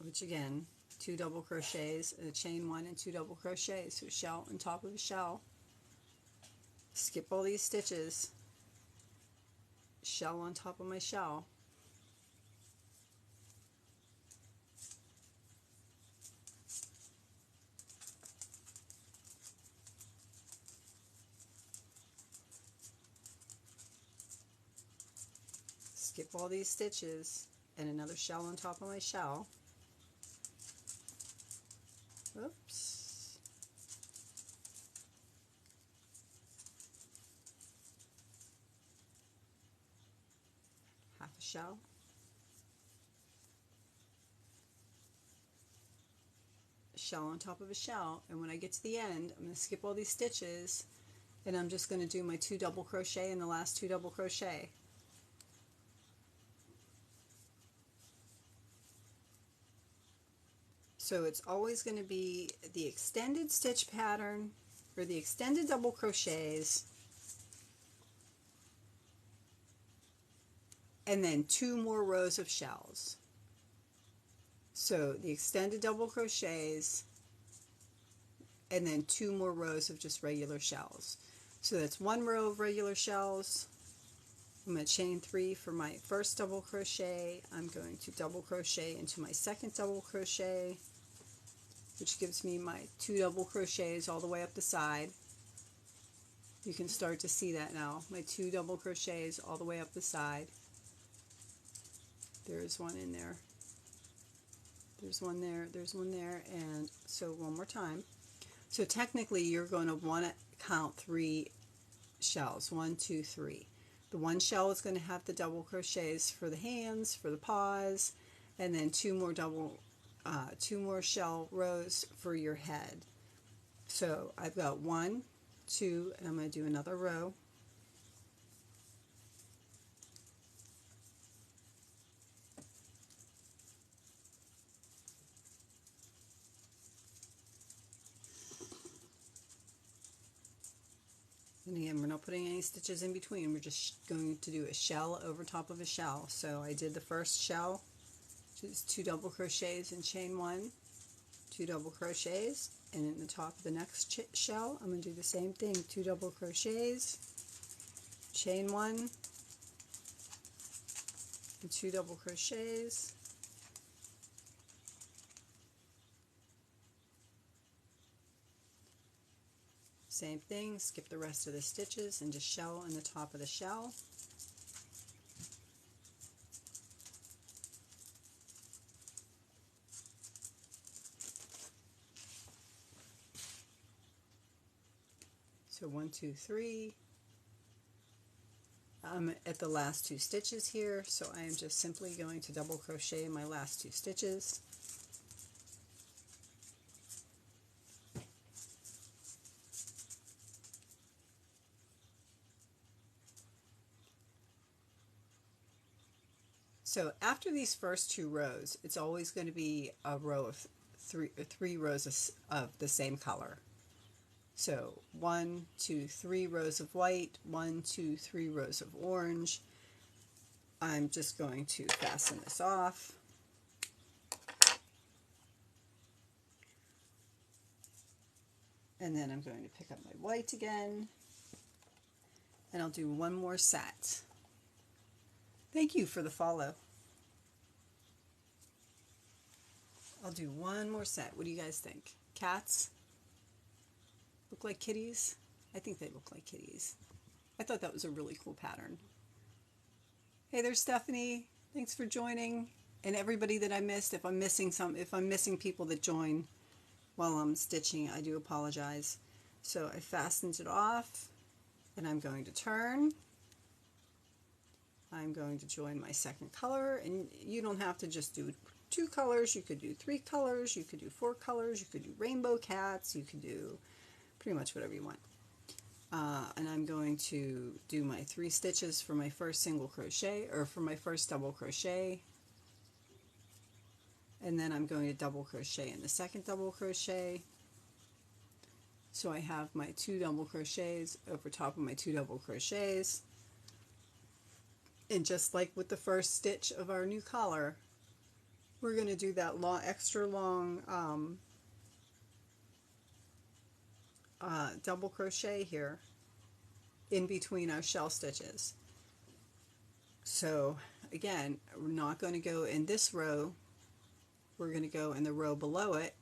Which again, 2 double crochets, a chain 1 and 2 double crochets. So shell on top of a shell. Skip all these stitches. Shell on top of my shell. Skip all these stitches and another shell on top of my shell. Oops. Half a shell. A shell on top of a shell, and when I get to the end, I'm going to skip all these stitches and I'm just going to do my 2 double crochet in the last 2 double crochet. So it's always going to be the extended stitch pattern or the extended double crochets and then 2 more rows of shells. So the extended double crochets and then 2 more rows of just regular shells. So that's 1 row of regular shells. I'm going to chain 3 for my first double crochet. I'm going to double crochet into my second double crochet, which gives me my 2 double crochets all the way up the side. You can start to see that now. My 2 double crochets all the way up the side. There's one in there. There's one there. There's one there. And so one more time. So technically you're going to want to count 3 shells. 1, 2, 3. The one shell is going to have the double crochets for the hands, for the paws, and then 2 more shell rows for your head. So I've got 1, 2, and I'm going to do another row. And again, we're not putting any stitches in between. We're just going to do a shell over top of a shell. So I did the first shell, which is 2 double crochets and chain 1, 2 double crochets, and in the top of the next shell, I'm going to do the same thing, 2 double crochets, chain 1, and 2 double crochets. Same thing, skip the rest of the stitches and just shell in the top of the shell. So 1, 2, 3. I'm at the last 2 stitches here, so I am just simply going to double crochet in my last 2 stitches. So after these first 2 rows, it's always going to be a row of 3 rows of the same color. So 1, 2, 3 rows of white, 1, 2, 3 rows of orange. I'm just going to fasten this off. And then I'm going to pick up my white again, and I'll do one more set. Thank you for the follow. I'll do one more set. What do you guys think? Cats? Look like kitties? I think they look like kitties. I thought that was a really cool pattern. Hey there, Stephanie. Thanks for joining. And everybody that I missed, if I'm missing people that join while I'm stitching, I do apologize. So I fastened it off, and I'm going to turn. I'm going to join my second color, and you don't have to just do 2 colors. You could do 3 colors, you could do 4 colors, you could do rainbow cats, you could do pretty much whatever you want. And I'm going to do my 3 stitches for my first single crochet, or for my first double crochet, and then I'm going to double crochet in the second double crochet. So I have my 2 double crochets over top of my 2 double crochets, and just like with the first stitch of our new collar, we're going to do that extra long double crochet here in between our shell stitches. So again, we're not going to go in this row, we're going to go in the row below it.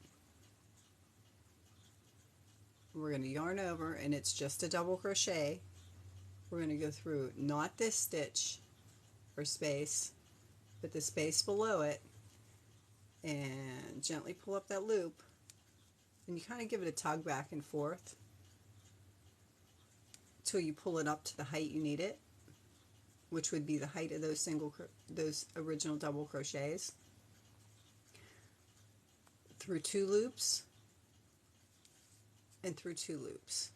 We're going to yarn over, and it's just a double crochet. We're going to go through not this stitch or space, but the space below it, and gently pull up that loop, and you kind of give it a tug back and forth till you pull it up to the height you need it, which would be the height of those original double crochets. Through 2 loops and through 2 loops,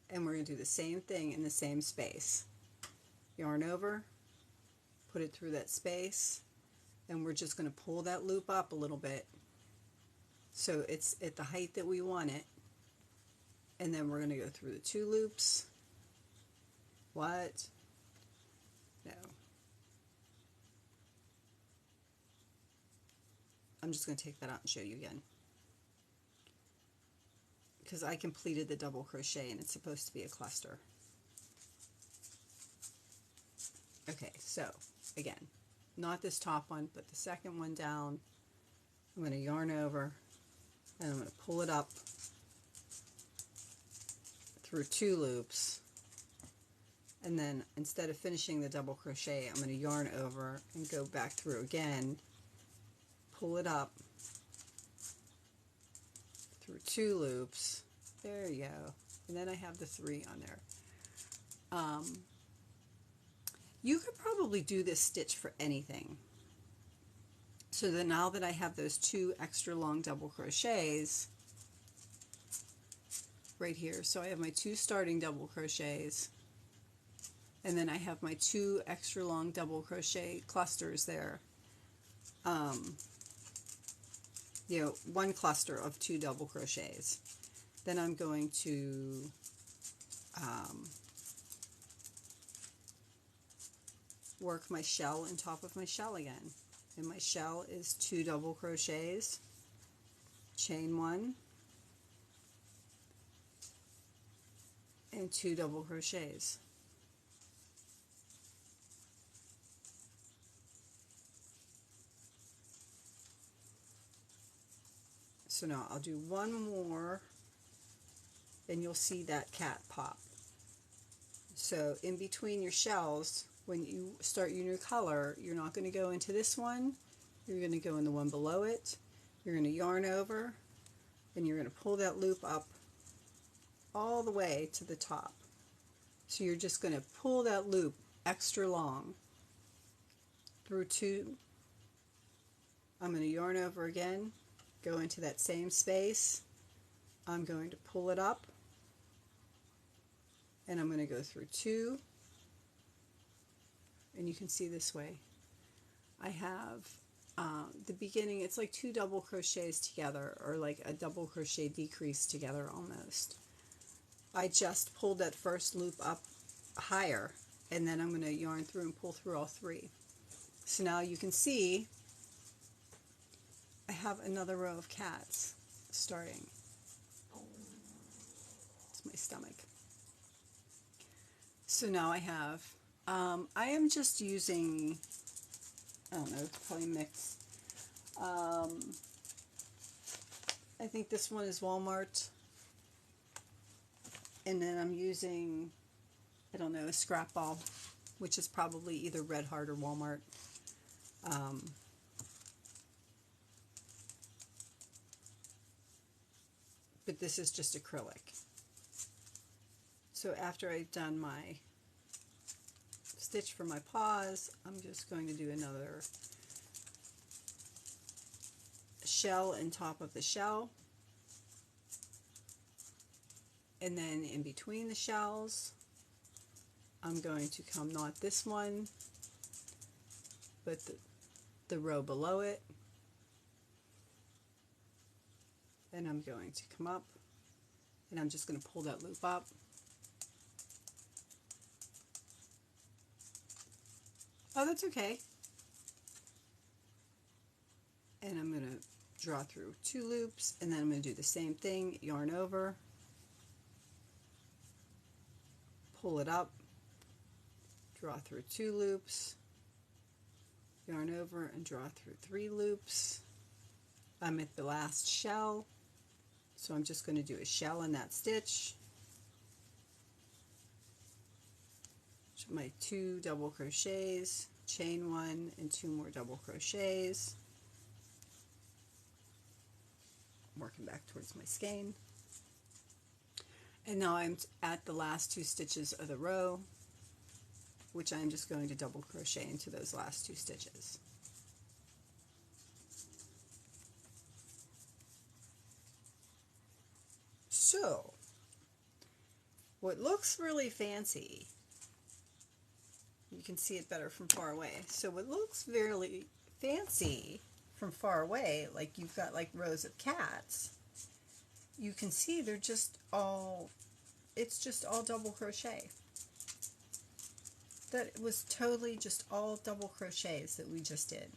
and we're going to do the same thing in the same space. Yarn over, put it through that space, and we're just going to pull that loop up a little bit so it's at the height that we want it, and then we're going to go through the 2 loops. What? No. I'm just going to take that out and show you again, because I completed the double crochet and it's supposed to be a cluster. Okay, so again, not this top one, but the second one down. I'm going to yarn over, and I'm going to pull it up through 2 loops, and then instead of finishing the double crochet, I'm going to yarn over and go back through again, pull it up through 2 loops. There you go. And then I have the 3 on there. You could probably do this stitch for anything. So that now that I have those 2 extra long double crochets right here, so I have my 2 starting double crochets, and then I have my 2 extra long double crochet clusters there. You know, 1 cluster of 2 double crochets. Then I'm going to work my shell on top of my shell again, and my shell is 2 double crochets, chain 1, and 2 double crochets. So now I'll do 1 more, and you'll see that cat pop. So in between your shells, when you start your new color, you're not going to go into this one, you're going to go in the one below it, you're going to yarn over, and you're going to pull that loop up all the way to the top. So you're just going to pull that loop extra long through 2. I'm going to yarn over again, go into that same space, I'm going to pull it up, and I'm going to go through 2, and you can see this way. I have the beginning, it's like 2 double crochets together, or like a double crochet decrease together almost. I just pulled that first loop up higher, and then I'm going to yarn through and pull through all 3. So now you can see I have another row of cats starting. It's my stomach. So now I have, I am just using, I don't know, it's probably mixed. I think this one is Walmart. And then I'm using, I don't know, a scrap ball, which is probably either Red Heart or Walmart. But this is just acrylic. So after I've done my stitch for my paws, I'm just going to do another shell on top of the shell. And then in between the shells, I'm going to come not this one, but the row below it. And I'm going to come up, and I'm just going to pull that loop up. Oh, that's okay. And I'm going to draw through 2 loops, and then I'm going to do the same thing, yarn over, pull it up, draw through 2 loops, yarn over, and draw through 3 loops. I'm at the last shell, so I'm just going to do a shell in that stitch. My 2 double crochets, chain 1 and 2 more double crochets. I'm working back towards my skein. And now I'm at the last 2 stitches of the row, which I'm just going to double crochet into those last 2 stitches. So, what looks really fancy, you can see it better from far away. So what looks very fancy from far away, like you've got like rows of cats, you can see they're just all, it's just all double crochet. That was totally just all double crochets that we just did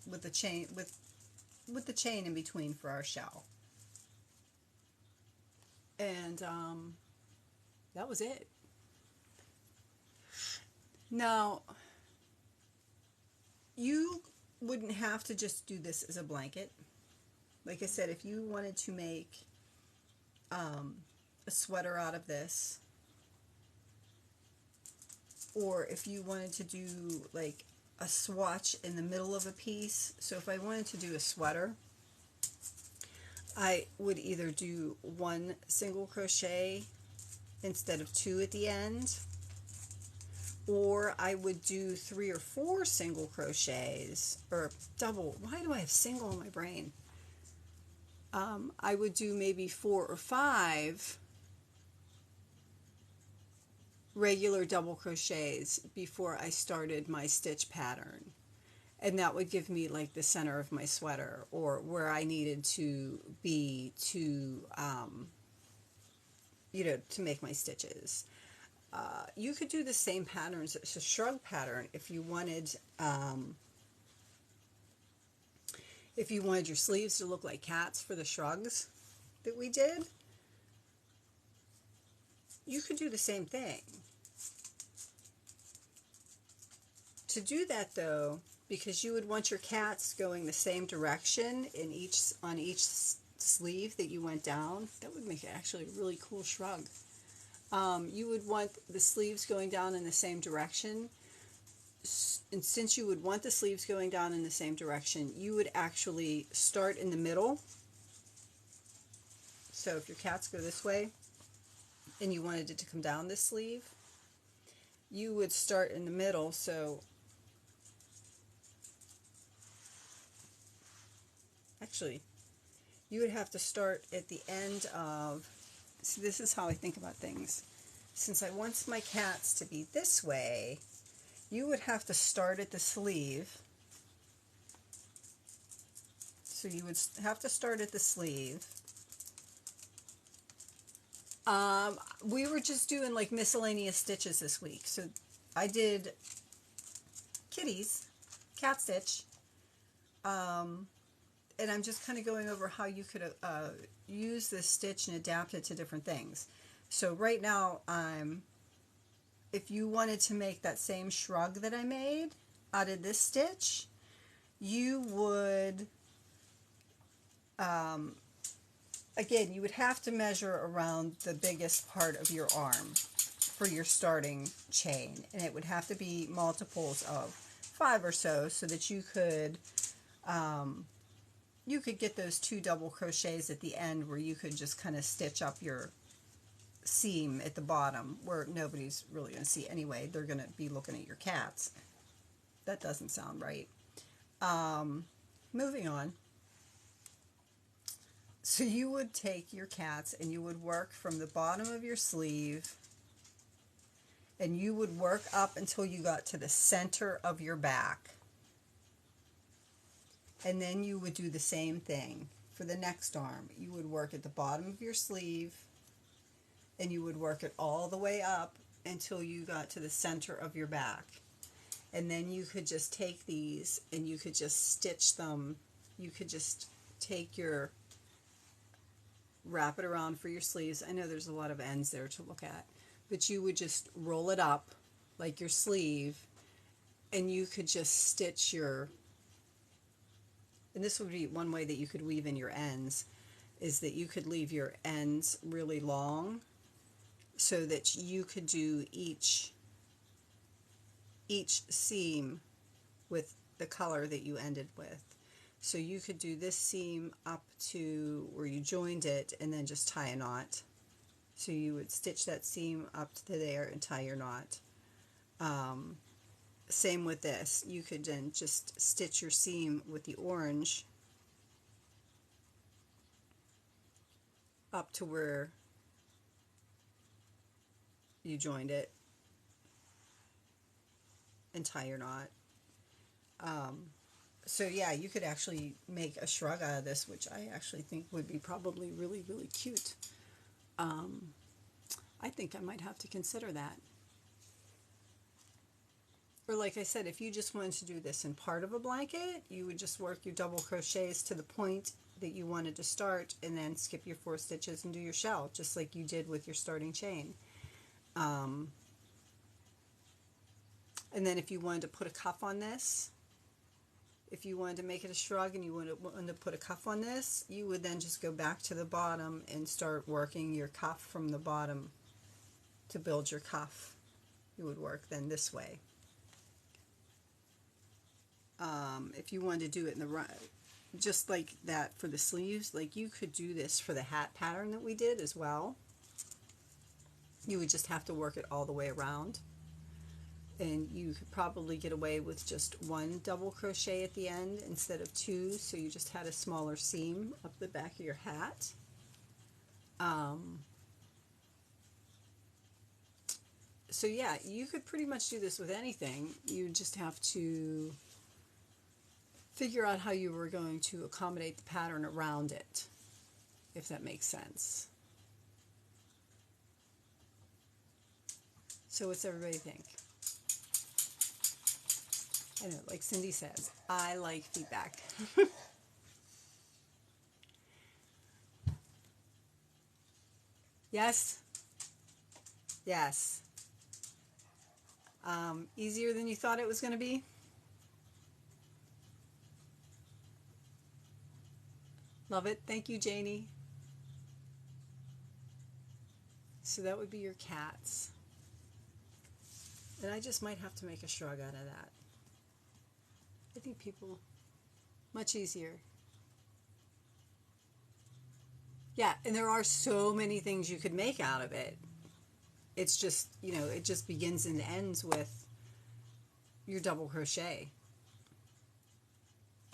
with the chain, with the chain in between for our shell. And that was it. Now, you wouldn't have to just do this as a blanket. Like I said, if you wanted to make a sweater out of this, or if you wanted to do like a swatch in the middle of a piece. So if I wanted to do a sweater, I would either do 1 single crochet instead of 2 at the end, or I would do 3 or 4 single crochets, or double. Why do I have single in my brain? I would do maybe 4 or 5 regular double crochets before I started my stitch pattern. And that would give me like the center of my sweater, or where I needed to be to, you know, to make my stitches. You could do the same patterns. It's a shrug pattern if you wanted your sleeves to look like cats for the shrugs that we did. You could do the same thing. To do that though, because you would want your cats going the same direction on each sleeve that you went down, that would make it actually a really cool shrug. You would want the sleeves going down in the same direction, and since you would want the sleeves going down in the same direction, you would actually start in the middle. So if your cats go this way and you wanted it to come down this sleeve, you would start in the middle. So actually, you would have to start at the end of, see, this is how I think about things. Since I want my cats to be this way, you would have to start at the sleeve. So you would have to start at the sleeve. We were just doing like miscellaneous stitches this week. So I did kitties, cat stitch, and I'm just kind of going over how you could use this stitch and adapt it to different things. So right now, if you wanted to make that same shrug that I made, out of this stitch, you would, again, you would have to measure around the biggest part of your arm for your starting chain, and it would have to be multiples of 5 or so that you could get those 2 double crochets at the end where you could just kind of stitch up your seam at the bottom where nobody's really going to see anyway. They're going to be looking at your cats. That doesn't sound right. Moving on. So you would take your cats and you would work from the bottom of your sleeve, and you would work up until you got to the center of your back. And then you would do the same thing for the next arm. You would work at the bottom of your sleeve, and you would work it all the way up until you got to the center of your back. And then you could just take these and you could just stitch them. You could just take your, wrap it around for your sleeves. I know there's a lot of ends there to look at, but you would just roll it up like your sleeve, and you could just stitch your, and this would be one way that you could weave in your ends, is that you could leave your ends really long so that you could do each seam with the color that you ended with. So you could do this seam up to where you joined it and then just tie a knot. So you would stitch that seam up to there and tie your knot. Same with this. You could then just stitch your seam with the orange up to where you joined it and tie your knot. So yeah, you could actually make a shrug out of this, which I actually think would be probably really, really cute. I think I might have to consider that. Or like I said, if you just wanted to do this in part of a blanket, you would just work your double crochets to the point that you wanted to start and then skip your 4 stitches and do your shell, just like you did with your starting chain. And then if you wanted to put a cuff on this, if you wanted to make it a shrug and you wanted to put a cuff on this, you would then just go back to the bottom and start working your cuff from the bottom to build your cuff. You would work then this way. If you wanted to do it in the just like that for the sleeves, like you could do this for the hat pattern that we did as well. You would just have to work it all the way around, and you could probably get away with just 1 double crochet at the end instead of 2, so you just had a smaller seam up the back of your hat. So yeah, you could pretty much do this with anything. You just have to figure out how you were going to accommodate the pattern around it, if that makes sense. So what's everybody think? I know, like Cindy says, I like feedback. Yes? Yes. Easier than you thought it was going to be? Love it. Thank you, Janie. So that would be your cats. And I just might have to make a shrug out of that. I think people, much easier. Yeah, and there are so many things you could make out of it. It's just, you know, it just begins and ends with your double crochet.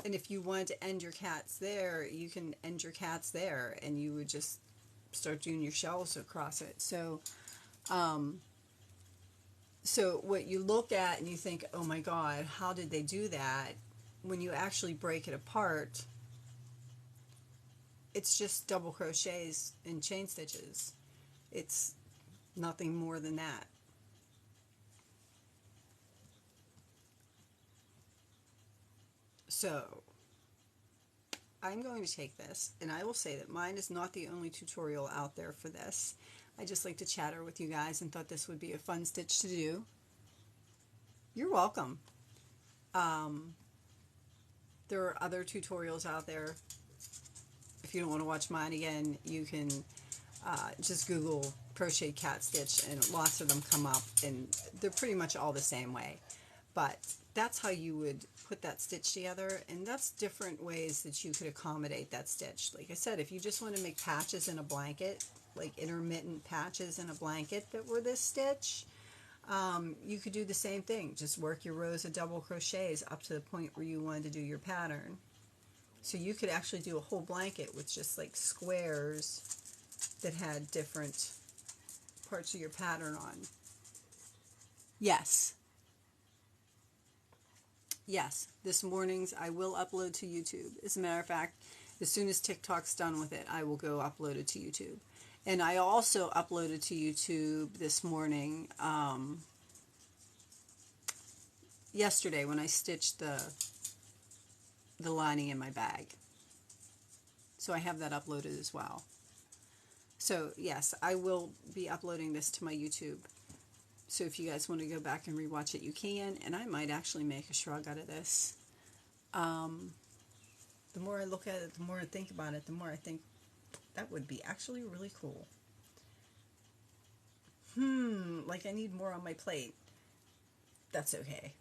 And if you wanted to end your cats there, you can end your cats there, and you would just start doing your shells across it. So, so what you look at and you think, oh my God, how did they do that? When you actually break it apart, it's just double crochets and chain stitches. It's nothing more than that. So I'm going to take this, and I will say that mine is not the only tutorial out there for this. I just like to chatter with you guys and thought this would be a fun stitch to do. You're welcome. There are other tutorials out there. If you don't want to watch mine again, you can just Google crochet cat stitch, and lots of them come up, and they're pretty much all the same way. But that's how you would put that stitch together, and that's different ways that you could accommodate that stitch. Like I said, if you just want to make patches in a blanket, like intermittent patches in a blanket that were this stitch, you could do the same thing. Just work your rows of double crochets up to the point where you wanted to do your pattern. So you could actually do a whole blanket with just like squares that had different parts of your pattern on. Yes. Yes, this morning's I will upload to YouTube. As a matter of fact, as soon as TikTok's done with it, I will go upload it to YouTube. And I also uploaded to YouTube this morning, yesterday when I stitched the lining in my bag. So I have that uploaded as well. So yes, I will be uploading this to my YouTube. So if you guys want to go back and rewatch it, you can. And I might actually make a shrug out of this. The more I look at it, the more I think about it, the more I think that would be actually really cool. Like I need more on my plate. That's okay.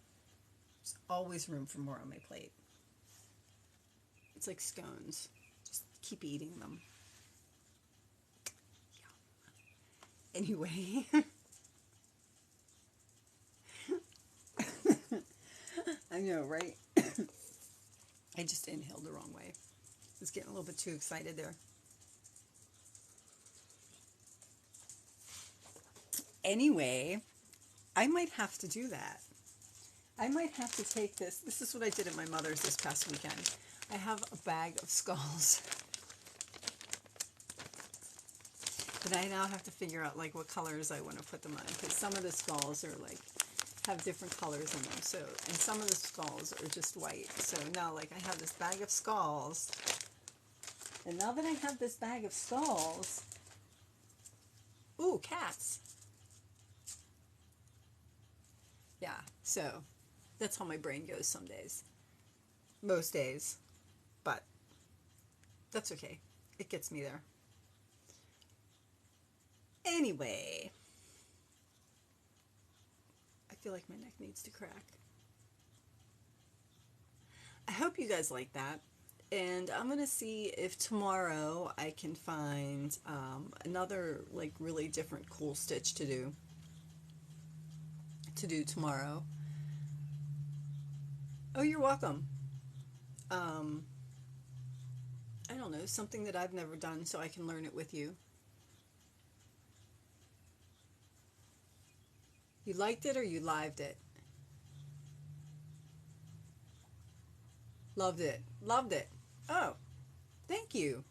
There's always room for more on my plate. It's like scones. Just keep eating them. Yeah. Anyway. I know, right? I just inhaled the wrong way. I was getting a little bit too excited there. Anyway, I might have to do that. I might have to take this. This is what I did at my mother's this past weekend. I have a bag of skulls. But I now have to figure out like what colors I want to put them on, because some of the skulls are like have different colors in them. So, and some of the skulls are just white. So now like I have this bag of skulls. And now that I have this bag of skulls, ooh, cats. Yeah, so that's how my brain goes some days. Most days. But that's okay. It gets me there. Anyway, I feel like my neck needs to crack. I hope you guys like that. And I'm going to see if tomorrow I can find another like really different cool stitch to do tomorrow. Oh, you're welcome. I don't know, something that I've never done so I can learn it with you. You liked it or you lived it? Loved it. Loved it. Oh, thank you.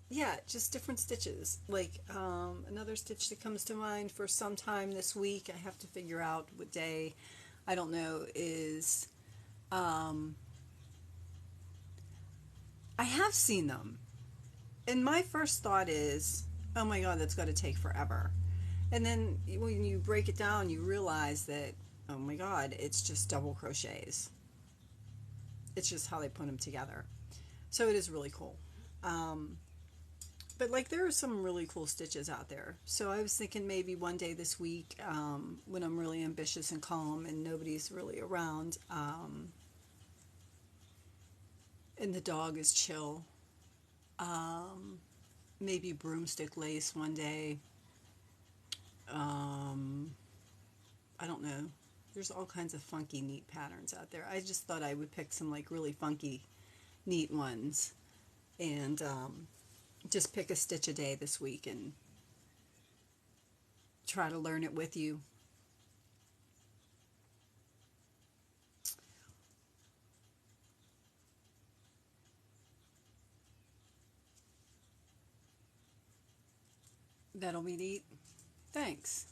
Yeah, just different stitches. Like, another stitch that comes to mind for sometime this week, I have to figure out what day, I don't know, is, I have seen them. And my first thought is, oh my god, that's got to take forever. And then when you break it down, you realize that, oh my god, it's just double crochets. It's just how they put them together. So it is really cool. But like there are some really cool stitches out there. So I was thinking maybe one day this week, when I'm really ambitious and calm and nobody's really around, and the dog is chill, maybe broomstick lace one day. I don't know. There's all kinds of funky, neat patterns out there. I just thought I would pick some like really funky, neat ones, and just pick a stitch a day this week and try to learn it with you. That'll be neat. Thanks.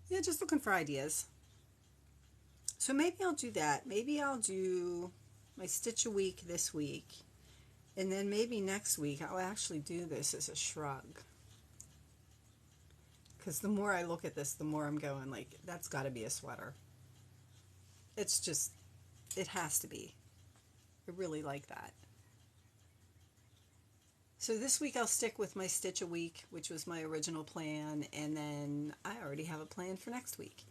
Yeah, just looking for ideas. So maybe I'll do that. Maybe I'll do my stitch a week this week. And then maybe next week I'll actually do this as a shrug. because the more I look at this, the more I'm going like, that's got to be a sweater. It's just, it has to be. I really like that. So this week I'll stick with my stitch a week, which was my original plan, and then I already have a plan for next week.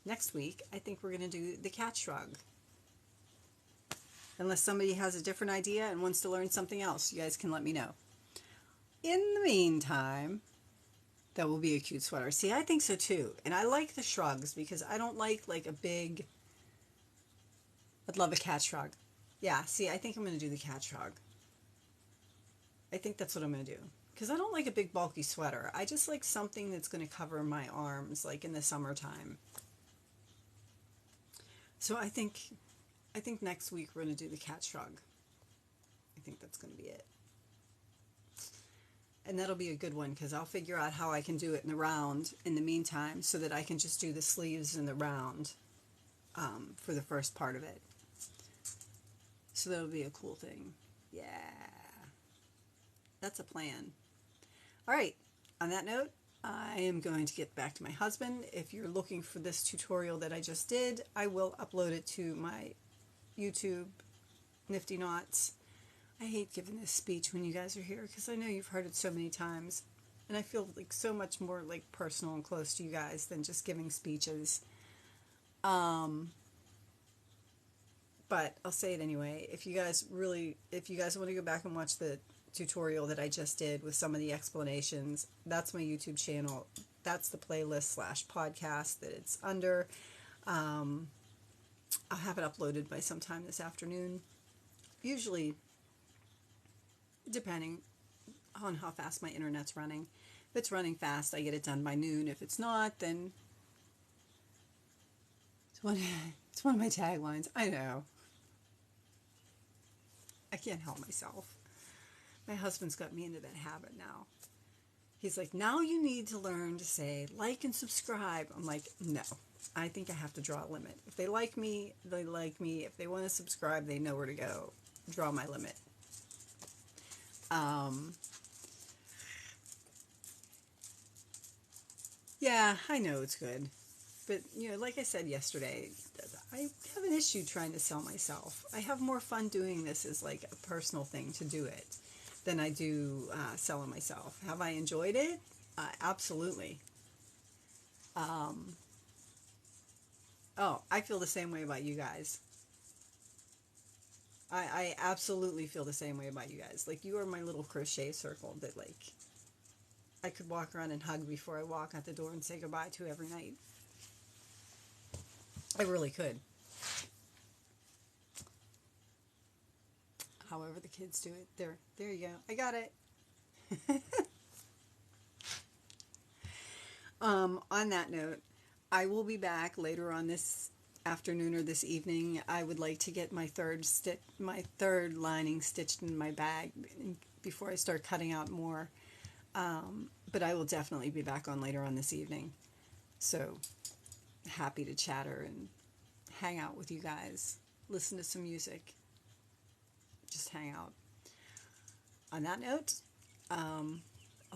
Next week, I think we're going to do the cat shrug. Unless somebody has a different idea and wants to learn something else, you guys can let me know. In the meantime, that will be a cute sweater. See, I think so too. And I like the shrugs because I don't like a big, I'd love a cat shrug. Yeah, see, I think I'm going to do the cat shrug. I think that's what I'm going to do. Because I don't like a big bulky sweater. I just like something that's going to cover my arms like in the summertime. So I think next week we're going to do the cat shrug. I think that's going to be it. And that'll be a good one because I'll figure out how I can do it in the round in the meantime so that I can just do the sleeves in the round for the first part of it. So that'll be a cool thing. Yeah. That's a plan. All right. On that note, I am going to get back to my husband. If you're looking for this tutorial that I just did, I will upload it to my YouTube, NiftyKnotz. I hate giving this speech when you guys are here because I know you've heard it so many times. And I feel like so much more like personal and close to you guys than just giving speeches. But I'll say it anyway. If you guys want to go back and watch the tutorial that I just did with some of the explanations, that's my YouTube channel. That's the playlist / podcast that it's under. I'll have it uploaded by sometime this afternoon. Usually, depending on how fast my internet's running. If it's running fast, I get it done by noon. If it's not, then it's one of my taglines. I know. I can't help myself. My husband's got me into that habit now. He's like, now you need to learn to say like and subscribe. I'm like, no. I think I have to draw a limit. If they like me, they like me. If they want to subscribe, they know where to go. Draw my limit. Yeah, I know it's good. But, like I said yesterday, I have an issue trying to sell myself. I have more fun doing this as like a personal thing to do it than I do selling myself. Have I enjoyed it? Absolutely. Oh, I feel the same way about you guys. I absolutely feel the same way about you guys. Like, you are my little crochet circle that, like, I could walk around and hug before I walk out the door and say goodbye to every night. I really could. However the kids do it. There you go. I got it. On that note, I will be back later on this afternoon or this evening. I would like to get my third lining stitched in my bag before I start cutting out more. But I will definitely be back on later on this evening. So happy to chatter and hang out with you guys, listen to some music, just hang out. On that note, I'll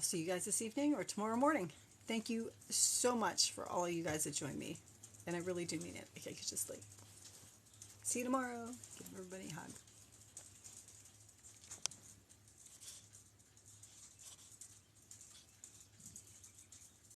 see you guys this evening or tomorrow morning. Thank you so much for all of you guys that joined me, and I really do mean it. Like, I could just see you tomorrow. Give everybody a hug.